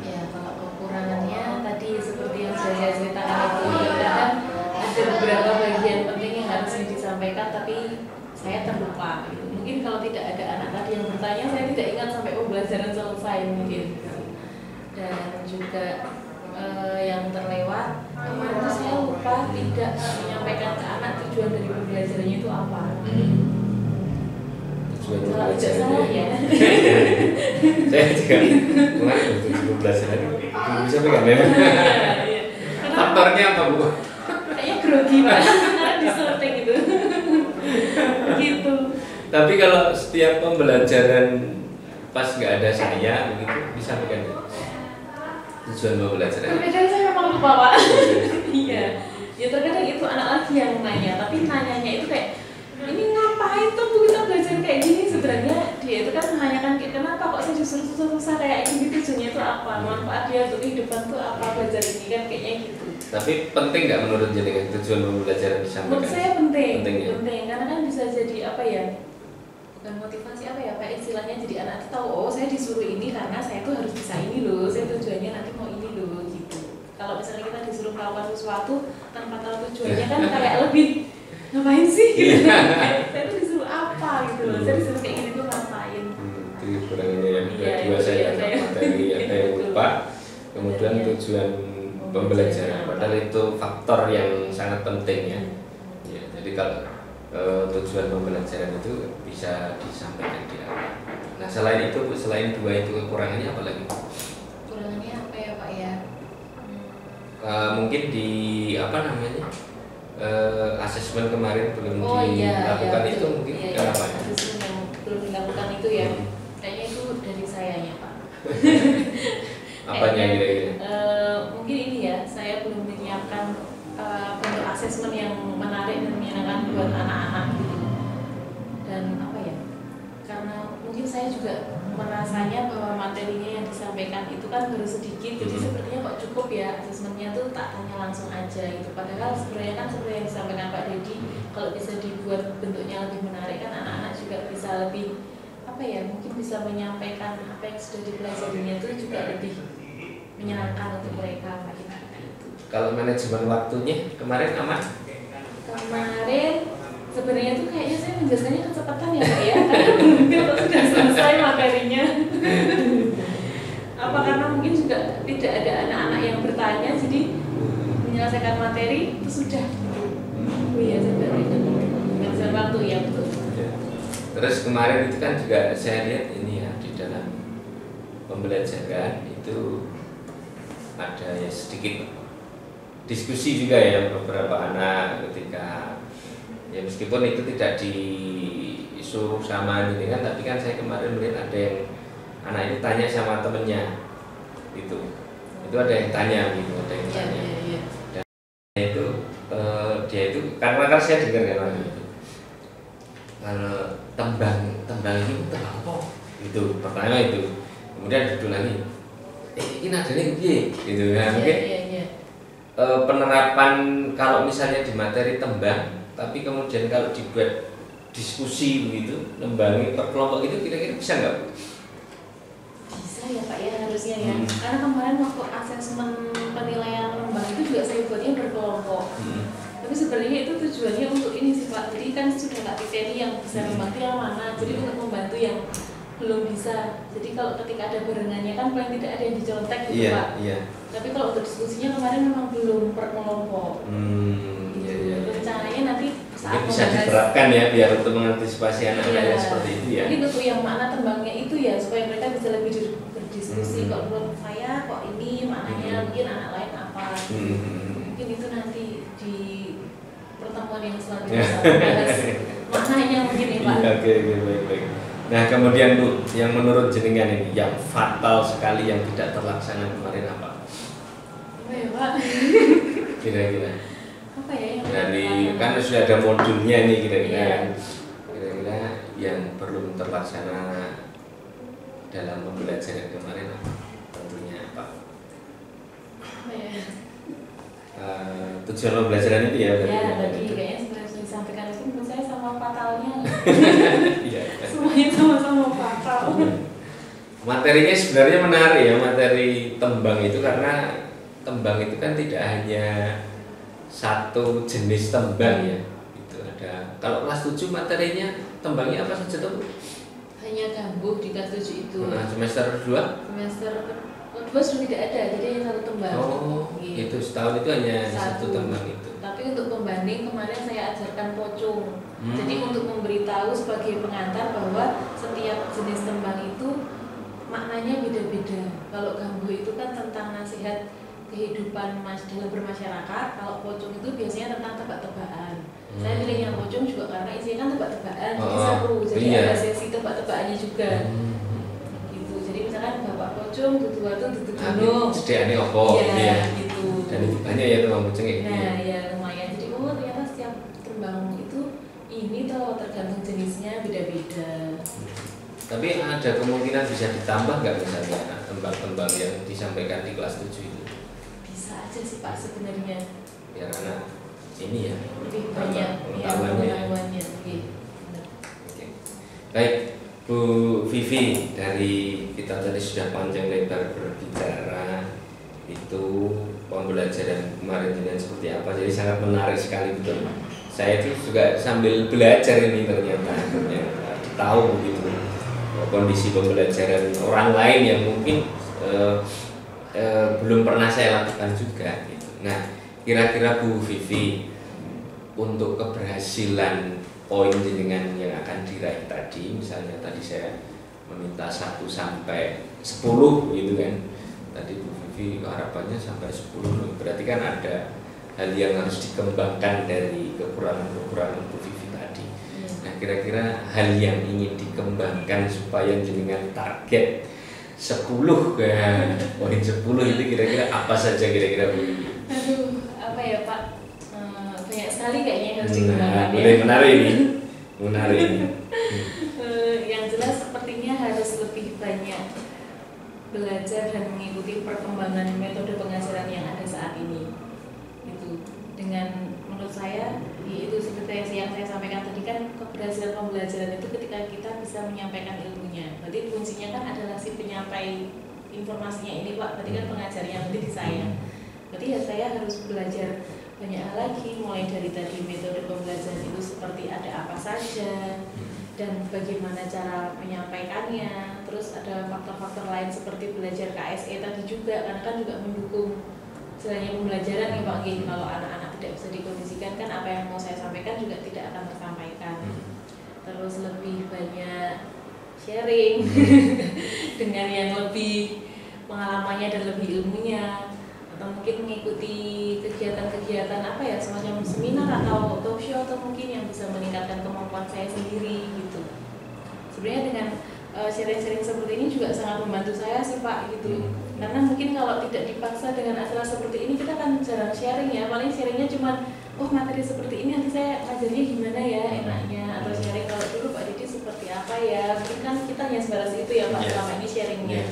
Ya, kalau kekurangannya tadi seperti yang saya ceritakan itu, kadang ada beberapa bagian penting yang harus disampaikan tapi saya terlupa gitu. Mungkin kalau tidak ada anak tadi yang bertanya, saya tidak ingat sampai pembelajaran selesai mungkin. Dan juga yang terlewat kemarin itu saya lupa tidak menyampaikan ke anak tujuan dari pembelajarannya itu apa. Salah ucap salah ya. Saya juga kemarin waktu pembelajaran bisa pegang ya. Faktornya apa Bu? Kayaknya grogi Pak, karena disorting gitu. Gitu. Tapi kalau setiap pembelajaran pas nggak ada saya begitu bisa pegang tujuan pembelajaran. Kadang saya memang lupa Pak. Iya. Ya terkadang itu anak lagi yang nanya, tapi nanyanya itu kayak ini ngapain tuh Bu kita belajar kayak gini. Sebenarnya dia itu kan menanyakan kayak kenapa kok saya disuruh susah-susah kayak gini, tujuannya itu apa, manfaat dia untuk kehidupan tuh apa belajar ini kan kayaknya gitu. Tapi penting nggak menurut jenengan tujuan pembelajaran disampaikan? Menurut saya penting, ya? penting karena kan bisa jadi apa ya, bukan motivasi apa ya, kayak istilahnya jadi anak itu tahu oh saya disuruh ini karena saya tuh harus bisa ini loh, saya tujuannya nanti mau ini loh gitu. Kalau misalnya kita disuruh melakukan sesuatu tanpa tahu tujuannya kan kayak lebih ngapain sih gitu. Saya tuh disuruh apa gitu loh, saya disuruh kayak gini tuh ngapain tujuan pembelajaran, padahal itu faktor yang sangat penting ya. Ya, jadi kalau tujuan pembelajaran itu bisa disampaikan di awal. Nah selain itu, selain dua itu kekurangannya apa lagi? Kekurangannya apa ya Pak ya? Mungkin di apa namanya asesmen kemarin belum dilakukan iya, itu mungkin kenapa? Asesmen yang belum dilakukan itu ya, kayaknya itu dari sayanya Pak. Apanya kira-kira? Mungkin ini ya, saya belum menyiapkan bentuk asesmen yang menarik dan menyenangkan buat anak-anak gitu. Dan apa ya? Karena mungkin saya juga merasanya bahwa materinya yang disampaikan itu kan baru sedikit, jadi sepertinya kok cukup ya asesmennya tuh tak tanya langsung aja gitu. Padahal sebenarnya kan seperti yang disampaikan Pak Dedi, kalau bisa dibuat bentuknya lebih menarik kan anak-anak juga bisa lebih apa ya, mungkin bisa menyampaikan apa yang sudah dipelajarinya itu juga lebih menyenangkan untuk mereka Pak gitu. Kalau manajemen waktunya kemarin aman? Kemarin sebenarnya tuh kayaknya saya menjelaskannya kecepatan ya Pak ya, karena mungkin sudah selesai materinya. Apa karena mungkin juga tidak ada anak-anak yang bertanya, jadi menyelesaikan materi itu sudah. Oh iya sebenarnya manajemen waktu ya betul. Terus kemarin itu kan juga saya lihat ini ya di dalam pembelajaran itu ada ya sedikit diskusi juga ya beberapa anak ketika ya meskipun itu tidak disuruh sama ini kan, tapi kan saya kemarin melihat ada yang anak itu tanya sama temennya itu ada yang tanya gitu, ada yang tanya dan itu dia itu karena kan saya dengar kan gitu, kalau tembang ini tembang apa gitu pertanyaan itu, kemudian duduk lagi ini nadanya gitu kan, mungkin penerapan kalau misalnya di materi tembang tapi kemudian kalau dibuat diskusi begitu, nembangi per kelompok itu kira-kira bisa nggak? Bisa ya Pak ya, harusnya ya. Karena kemarin waktu asesmen penilaian lembang itu juga saya buatnya berkelompok. Tapi sebenarnya itu tujuannya untuk ini sih Pak. Jadi kan sudah nggak kriteria yang bisa membantu yang mana. Jadi untuk membantu yang belum bisa. Jadi kalau ketika ada barengannya kan paling tidak ada yang dicontek gitu Pak. Iya. Tapi kalau untuk diskusinya kemarin memang belum per kelompok. Rencananya nanti saat bisa diterapkan ya biar untuk mengantisipasi anak-anak yang seperti itu ya. Ini untuk yang makna tembangnya itu ya supaya mereka bisa lebih berdiskusi. Kalau menurut saya kok ini maknanya mungkin anak lain apa. Mungkin itu nanti di pertemuan yang selanjutnya kita bahas maknanya mungkin ya Pak. Oke, baik. Nah kemudian Bu, yang menurut jenengan ini yang fatal sekali yang tidak terlaksana kemarin apa? Apa ya Pak? Kira-kira apa ya yang dari kan sudah ada modulnya nih kira-kira yang belum terlaksana dalam pembelajaran kemarin tentunya apa ya? Tujuan pembelajaran itu ya tadi kayaknya sebenarnya sudah disampaikan itu menurut saya sama fatalnya. Semuanya sama-sama fatal. Materinya sebenarnya menarik ya, materi tembang itu karena tembang itu kan tidak hanya satu jenis tembang ya, itu ada. Kalau kelas 7 materinya tembangnya apa saja tuh? Hanya gambuk di kelas 7 itu. Nah, semester 2? Semester 2 sudah tidak ada, jadi hanya satu tembang. Oh, gitu. Itu setahun itu hanya satu tembang itu. Tapi untuk pembanding kemarin saya ajarkan pocong. Jadi untuk memberitahu sebagai pengantar bahwa setiap jenis tembang itu maknanya beda-beda. Kalau gambuk itu kan tentang nasihat kehidupan dalam bermasyarakat, kalau pocong itu biasanya tentang tebak-tebakan. Saya pilih yang pocong juga karena isinya kan tebak-tebakan, jadi seru. Jadi ada sesi tebak-tebakannya juga. Gitu. Jadi misalkan bapak pocong, tutu gunung. Jadi aneh opo. Iya, gitu. Dan itu banyak ya tuh pocong ini. Nah, ya lumayan. Jadi ternyata setiap tembang itu ini kalau tergantung jenisnya beda-beda. Tapi ada kemungkinan bisa ditambah nggak misalnya tembang-tembang yang disampaikan di kelas 7 itu? Bisa aja sih Pak sebenarnya. Biar anak ini ya lebih banyak pengetahuannya. Oke. Baik, Bu Vivi, dari kita tadi sudah panjang lebar berbicara itu pembelajaran kemarin dengan seperti apa, jadi sangat menarik sekali betul. Saya itu juga sambil belajar ini ternyata tahu gitu kondisi pembelajaran orang lain yang mungkin belum pernah saya lakukan juga gitu. Nah, kira-kira Bu Vivi untuk keberhasilan poin jenengan yang akan diraih tadi, misalnya tadi saya meminta 1 sampai 10 gitu kan. Tadi Bu Vivi harapannya sampai 10, berarti kan ada hal yang harus dikembangkan dari kekurangan-kekurangan Bu Vivi tadi. Nah, kira-kira hal yang ingin dikembangkan supaya jenengan target 10 kan, poin 10 itu kira-kira apa saja kira-kira Bu? Aduh, apa ya Pak? Banyak sekali kayaknya yang harus dikembangkan. Boleh menarik ini. Menarik ini. Yang jelas sepertinya harus lebih banyak belajar dan mengikuti perkembangan metode pengajaran yang ada saat ini. Itu dengan menurut saya itu seperti yang saya sampaikan tadi kan, keberhasilan pembelajaran itu ketika kita bisa menyampaikan ilmunya. Berarti kuncinya kan adalah si penyampai informasinya ini Pak, berarti kan pengajarnya nanti di saya. Berarti ya saya harus belajar banyak hal lagi, mulai dari tadi metode pembelajaran itu seperti ada apa saja dan bagaimana cara menyampaikannya. Terus ada faktor-faktor lain seperti belajar KSE tadi juga, karena kan juga mendukung selain pembelajaran ya Pak. Kalau anak-anak tidak bisa dikondisikan kan apa yang mau saya sampaikan juga tidak akan tersampaikan. Terus lebih banyak sharing dengan yang lebih pengalamannya dan lebih ilmunya, atau mungkin mengikuti kegiatan-kegiatan apa ya, semacam seminar atau talk show, atau mungkin yang bisa meningkatkan kemampuan saya sendiri gitu. Sebenarnya dengan sharing-sharing seperti ini juga sangat membantu saya sih Pak gitu. Karena mungkin kalau tidak dipaksa dengan acara seperti ini kita kan jarang sharing ya, paling sharingnya cuma oh materi seperti ini nanti saya ngajarnya gimana ya enaknya, atau sharing kalau dulu Pak Didi seperti apa ya, mungkin kan kita hanya sebatas itu ya Pak selama ini sharingnya.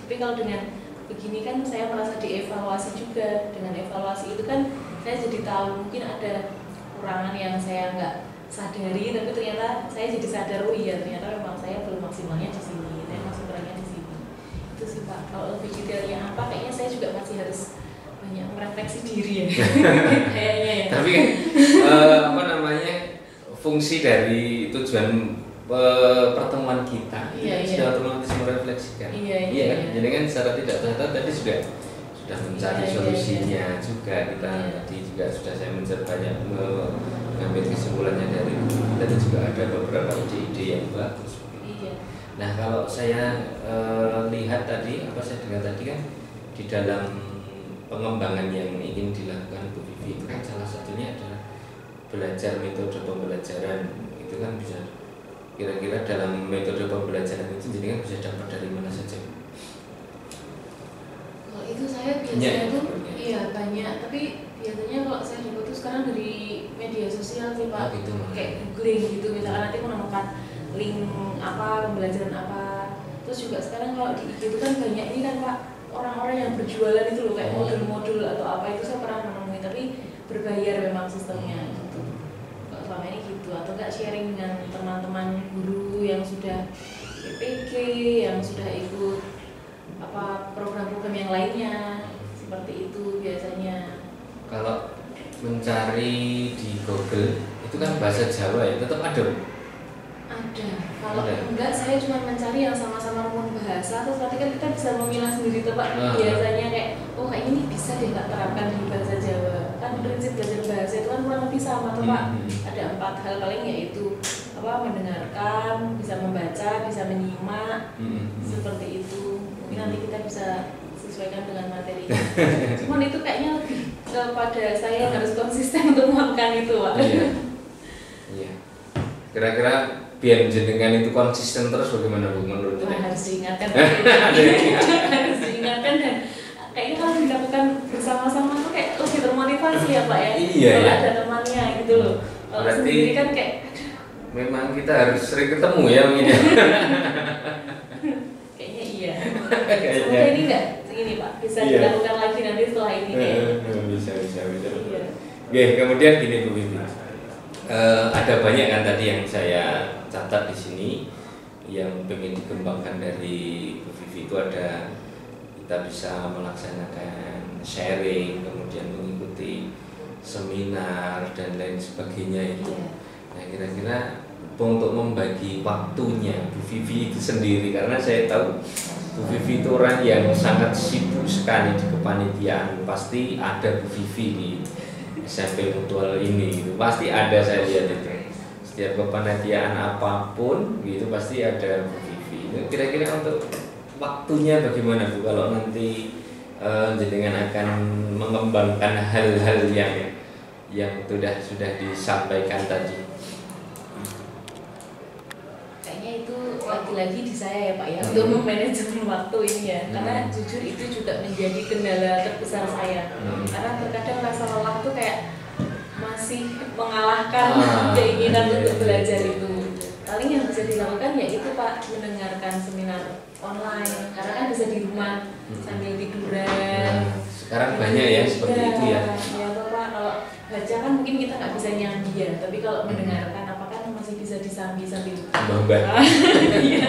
Tapi kalau dengan begini kan saya merasa dievaluasi juga. Dengan evaluasi itu kan saya jadi tahu mungkin ada kekurangan yang saya nggak sadari, tapi ternyata saya jadi sadar, oh iya ternyata memang saya belum maksimalnya di sini, saya masih kurangnya di sini. Itu sih Pak. Kalau lebih detailnya apa, kayaknya saya juga masih harus banyak merefleksi diri ya. Kayaknya ya. Tapi kan apa namanya, fungsi dari tujuan pertemuan kita sudah otomatis merefleksikan. Iya. Jadi kan secara tidak sadar tadi sudah mencari solusinya juga. Kita tadi juga sudah saya banyak mengambil kesimpulannya dari tadi juga ada beberapa ide-ide yang bagus. Nah, kalau saya lihat tadi, apa saya dengar tadi kan di dalam pengembangan yang ingin dilakukan Bu Vivi itu kan salah satunya adalah belajar metode pembelajaran. Itu kan bisa kira-kira dalam metode pembelajaran itu jadi kan bisa dapat dari mana saja? Kalau itu saya biasanya tuh iya banyak, tapi biasanya kalau saya dapat tuh sekarang dari media sosial sih Pak. Gitu, kayak googling gitu, misalkan nanti menemukan link apa pembelajaran apa. Terus juga sekarang kalau di IG itu kan banyak ini kan Pak, orang-orang yang berjualan itu loh, kayak modul-modul atau apa itu saya pernah menemui, tapi berbayar memang sistemnya gitu. Kalau selama ini gitu, atau enggak sharing dengan teman-teman guru yang sudah PPG, yang sudah ikut apa program-program yang lainnya, seperti itu biasanya. Kalau mencari di Google itu kan bahasa Jawa ya, tetap ada. Ada. Kalau enggak saya cuma mencari yang sama-sama rumun bahasa, terus nanti kan kita bisa memilah sendiri tuh Pak. Biasanya kayak oh kayak ini bisa deh tak terapkan di bahasa Jawa. Kan prinsip belajar bahasa itu kan kurang lebih sama tuh Pak. Ada 4 hal paling, yaitu apa, mendengarkan, bisa membaca, bisa menyimak, seperti itu. Mungkin nanti kita bisa sesuaikan dengan materi. Cuman itu kayaknya lebih kepada saya harus konsisten untuk melakukan itu Pak. Iya. Kira-kira biar jenengan itu konsisten terus bagaimana Bu menurut Anda? Harus diingatkan. Harus diingatkan, dan kayaknya kalau dilakukan bersama-sama tuh kayak lebih termotivasi ya Pak ya. Kalau ada temannya gitu loh. Kalau sendiri kan kayak memang kita harus sering ketemu ya mungkin ya. Kayaknya iya. Semoga ini enggak ini Pak bisa dilakukan lagi nanti setelah ini kayaknya. Bisa. Oke, kemudian gini Bu Vivi. Ada banyak kan tadi yang saya catat di sini yang pengen dikembangkan dari Bu Vivi. Itu ada kita bisa melaksanakan sharing, kemudian mengikuti seminar dan lain sebagainya itu. Nah, kira-kira untuk membagi waktunya Bu Vivi itu sendiri, karena saya tahu Bu Vivi itu orang yang sangat sibuk sekali di kepanitiaan. Pasti ada Bu Vivi di SMP Mutual ini gitu. Pasti ada, saya lihat itu. Setiap kepanitiaan apapun gitu pasti ada Bu Vivi. Kira-kira untuk waktunya bagaimana Bu kalau nanti jenengan akan mengembangkan hal-hal yang sudah disampaikan tadi? Kayaknya itu lagi-lagi di saya ya Pak ya, untuk memanajemen waktu ini ya. Karena jujur itu juga menjadi kendala terbesar saya. Karena terkadang rasa lelah tuh kayak masih mengalahkan keinginan untuk belajar itu. Paling yang bisa dilakukan ya itu Pak, mendengarkan seminar online, karena kan bisa di rumah sambil tiduran. Sekarang banyak ya seperti itu ya. Ya Bapak, kalau baca kan mungkin kita nggak bisa nyambi ya, tapi kalau mendengarkan apakah masih bisa disambi sambil iya,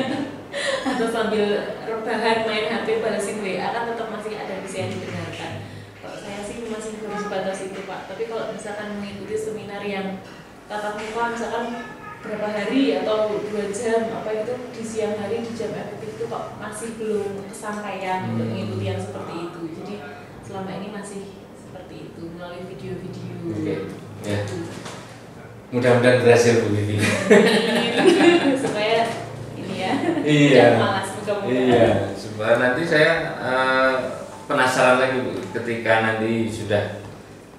atau sambil rebahan main HP balasin WA kan tetap masih ada bisa yang didengarkan. Kalau saya sih masih harus batas itu Pak. Tapi kalau misalkan mengikuti seminar yang tatap muka misalkan berapa hari atau 2 jam apa itu di siang hari di jam efektif itu kok masih belum kesampaian untuk mengikuti yang seperti itu. Jadi selama ini masih seperti itu melalui video-video. Ya. Mudah-mudahan berhasil Bu Vivi. Supaya ini ya. Iya. Malas muka-muka. Iya. Supaya nanti saya penasaran lagi Bu, ketika nanti sudah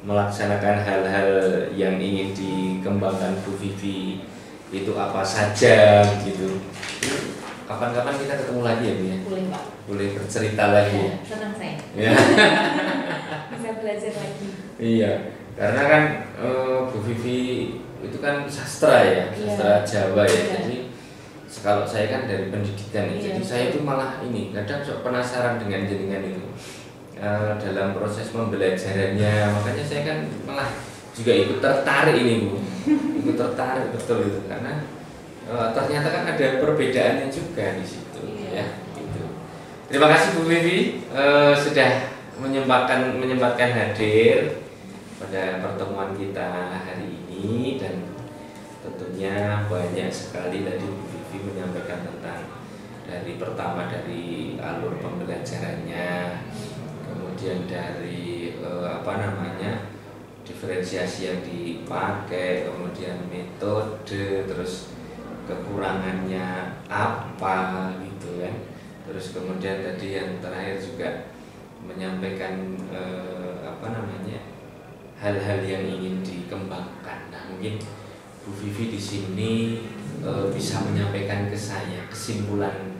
melaksanakan hal-hal yang ingin dikembangkan Bu Vivi itu apa saja gitu. Kapan-kapan kita ketemu lagi ya Bu ya? Boleh Pak. Boleh bercerita lagi ya? Senang saya. Ya. Bisa belajar lagi. Iya, karena kan Bu Vivi itu kan sastra ya, sastra Jawa ya. Jadi kalau saya kan dari pendidikan ya, jadi saya itu malah ini kadang sok penasaran dengan jenengan itu dalam proses pembelajarannya. Makanya saya kan malah juga ikut tertarik ini Bu, ikut tertarik betul itu karena ternyata kan ada perbedaannya juga di situ ya. Gitu. Terima kasih Bu Vivi sudah menyempatkan hadir pada pertemuan kita hari ini, dan tentunya banyak sekali tadi Bu Vivi menyampaikan tentang pertama dari alur pembelajarannya, kemudian dari diferensiasi yang dipakai, kemudian metode, terus kekurangannya apa gitu kan, terus kemudian tadi yang terakhir juga menyampaikan hal-hal yang ingin dikembangkan. Nah mungkin Bu Vivi di sini bisa menyampaikan ke saya kesimpulan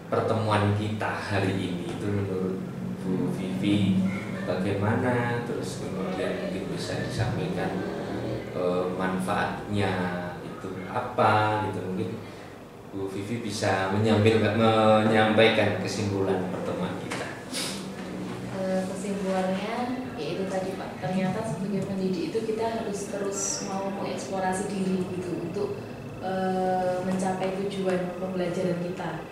pertemuan kita hari ini itu menurut Bu Vivi bagaimana, terus kemudian mungkin bisa disampaikan manfaatnya itu apa gitu. Mungkin Bu Vivi bisa menyampaikan kesimpulan pertemuan kita. Kesimpulannya yaitu tadi Pak, ternyata sebagai pendidik itu kita harus terus mau mengeksplorasi diri gitu untuk mencapai tujuan pembelajaran kita.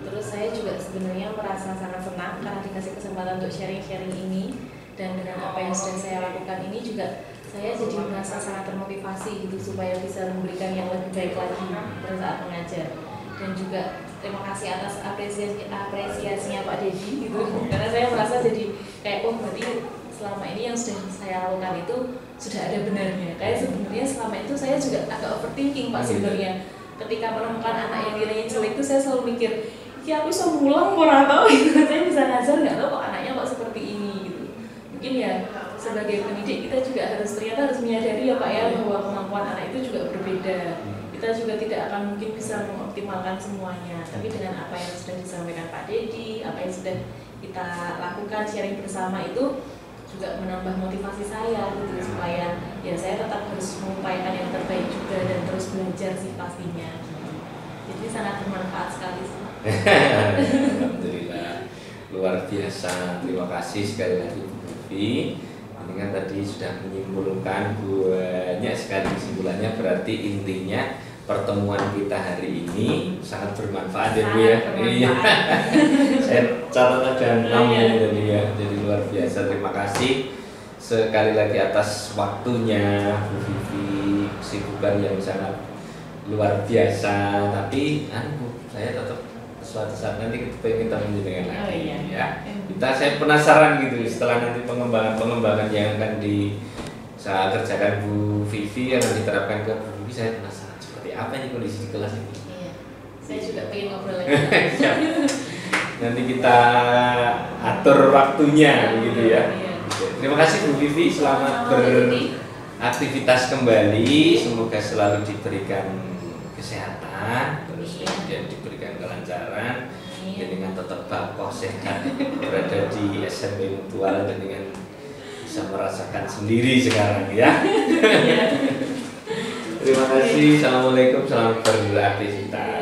Terus saya juga sebenarnya merasa sangat senang karena dikasih kesempatan untuk sharing-sharing ini, dan dengan apa yang sudah saya lakukan ini juga saya jadi merasa sangat termotivasi gitu supaya bisa memberikan yang lebih baik lagi pada saat mengajar. Dan juga terima kasih atas apresiasinya Pak Dedi gitu, karena saya merasa jadi kayak berarti selama ini yang sudah saya lakukan itu sudah ada benarnya. Kayak sebenarnya selama itu saya juga agak overthinking Pak sebenarnya. Ketika menemukan anak yang nilainya jelek itu saya selalu mikir, ya aku bisa ngulang kurang tahu gitu. Saya bisa ngajar nggak tahu kok anaknya kok seperti ini gitu. Mungkin ya sebagai pendidik kita juga ternyata harus menyadari ya Pak ya, bahwa kemampuan anak itu juga berbeda. Kita juga tidak akan mungkin bisa mengoptimalkan semuanya. Tapi dengan apa yang sudah disampaikan Pak Dedi, apa yang sudah kita lakukan sharing bersama itu juga menambah motivasi saya gitu, supaya ya saya tetap harus mengupayakan yang terbaik juga dan terus belajar sih pastinya. Jadi sangat bermanfaat sekali sih. Alhamdulillah, luar biasa. Terima kasih sekali lagi Bu Vivi. Dengan tadi sudah menyimpulkan banyak sekali kesimpulannya, berarti intinya pertemuan kita hari ini sangat bermanfaat ya Bu ya. Iya. Saya catat aja 6 jadi ya. Jadi luar biasa. Terima kasih sekali lagi atas waktunya Bu Vivi, kesibukan yang sangat luar biasa. Tapi saya tetap suatu saat nanti kita menjenengan lagi. Oh, iya. Ya. Saya penasaran gitu setelah nanti pengembangan yang akan saya kerjakan Bu Vivi yang akan diterapkan ke Bu Vivi, saya penasaran seperti apa ini kondisi di kelas ini. Iya. Saya juga pengen ngobrol lagi. Nanti kita atur waktunya begitu ya. Terima kasih Bu Vivi, selamat beraktivitas kembali, semoga selalu diberikan kesehatan, terus kemudian diberikan kelancaran, dengan tetap bakoh sehat berada di SMP Mutual dan dengan bisa merasakan sendiri sekarang ya. Terima kasih, assalamualaikum, selamat beraktivitas.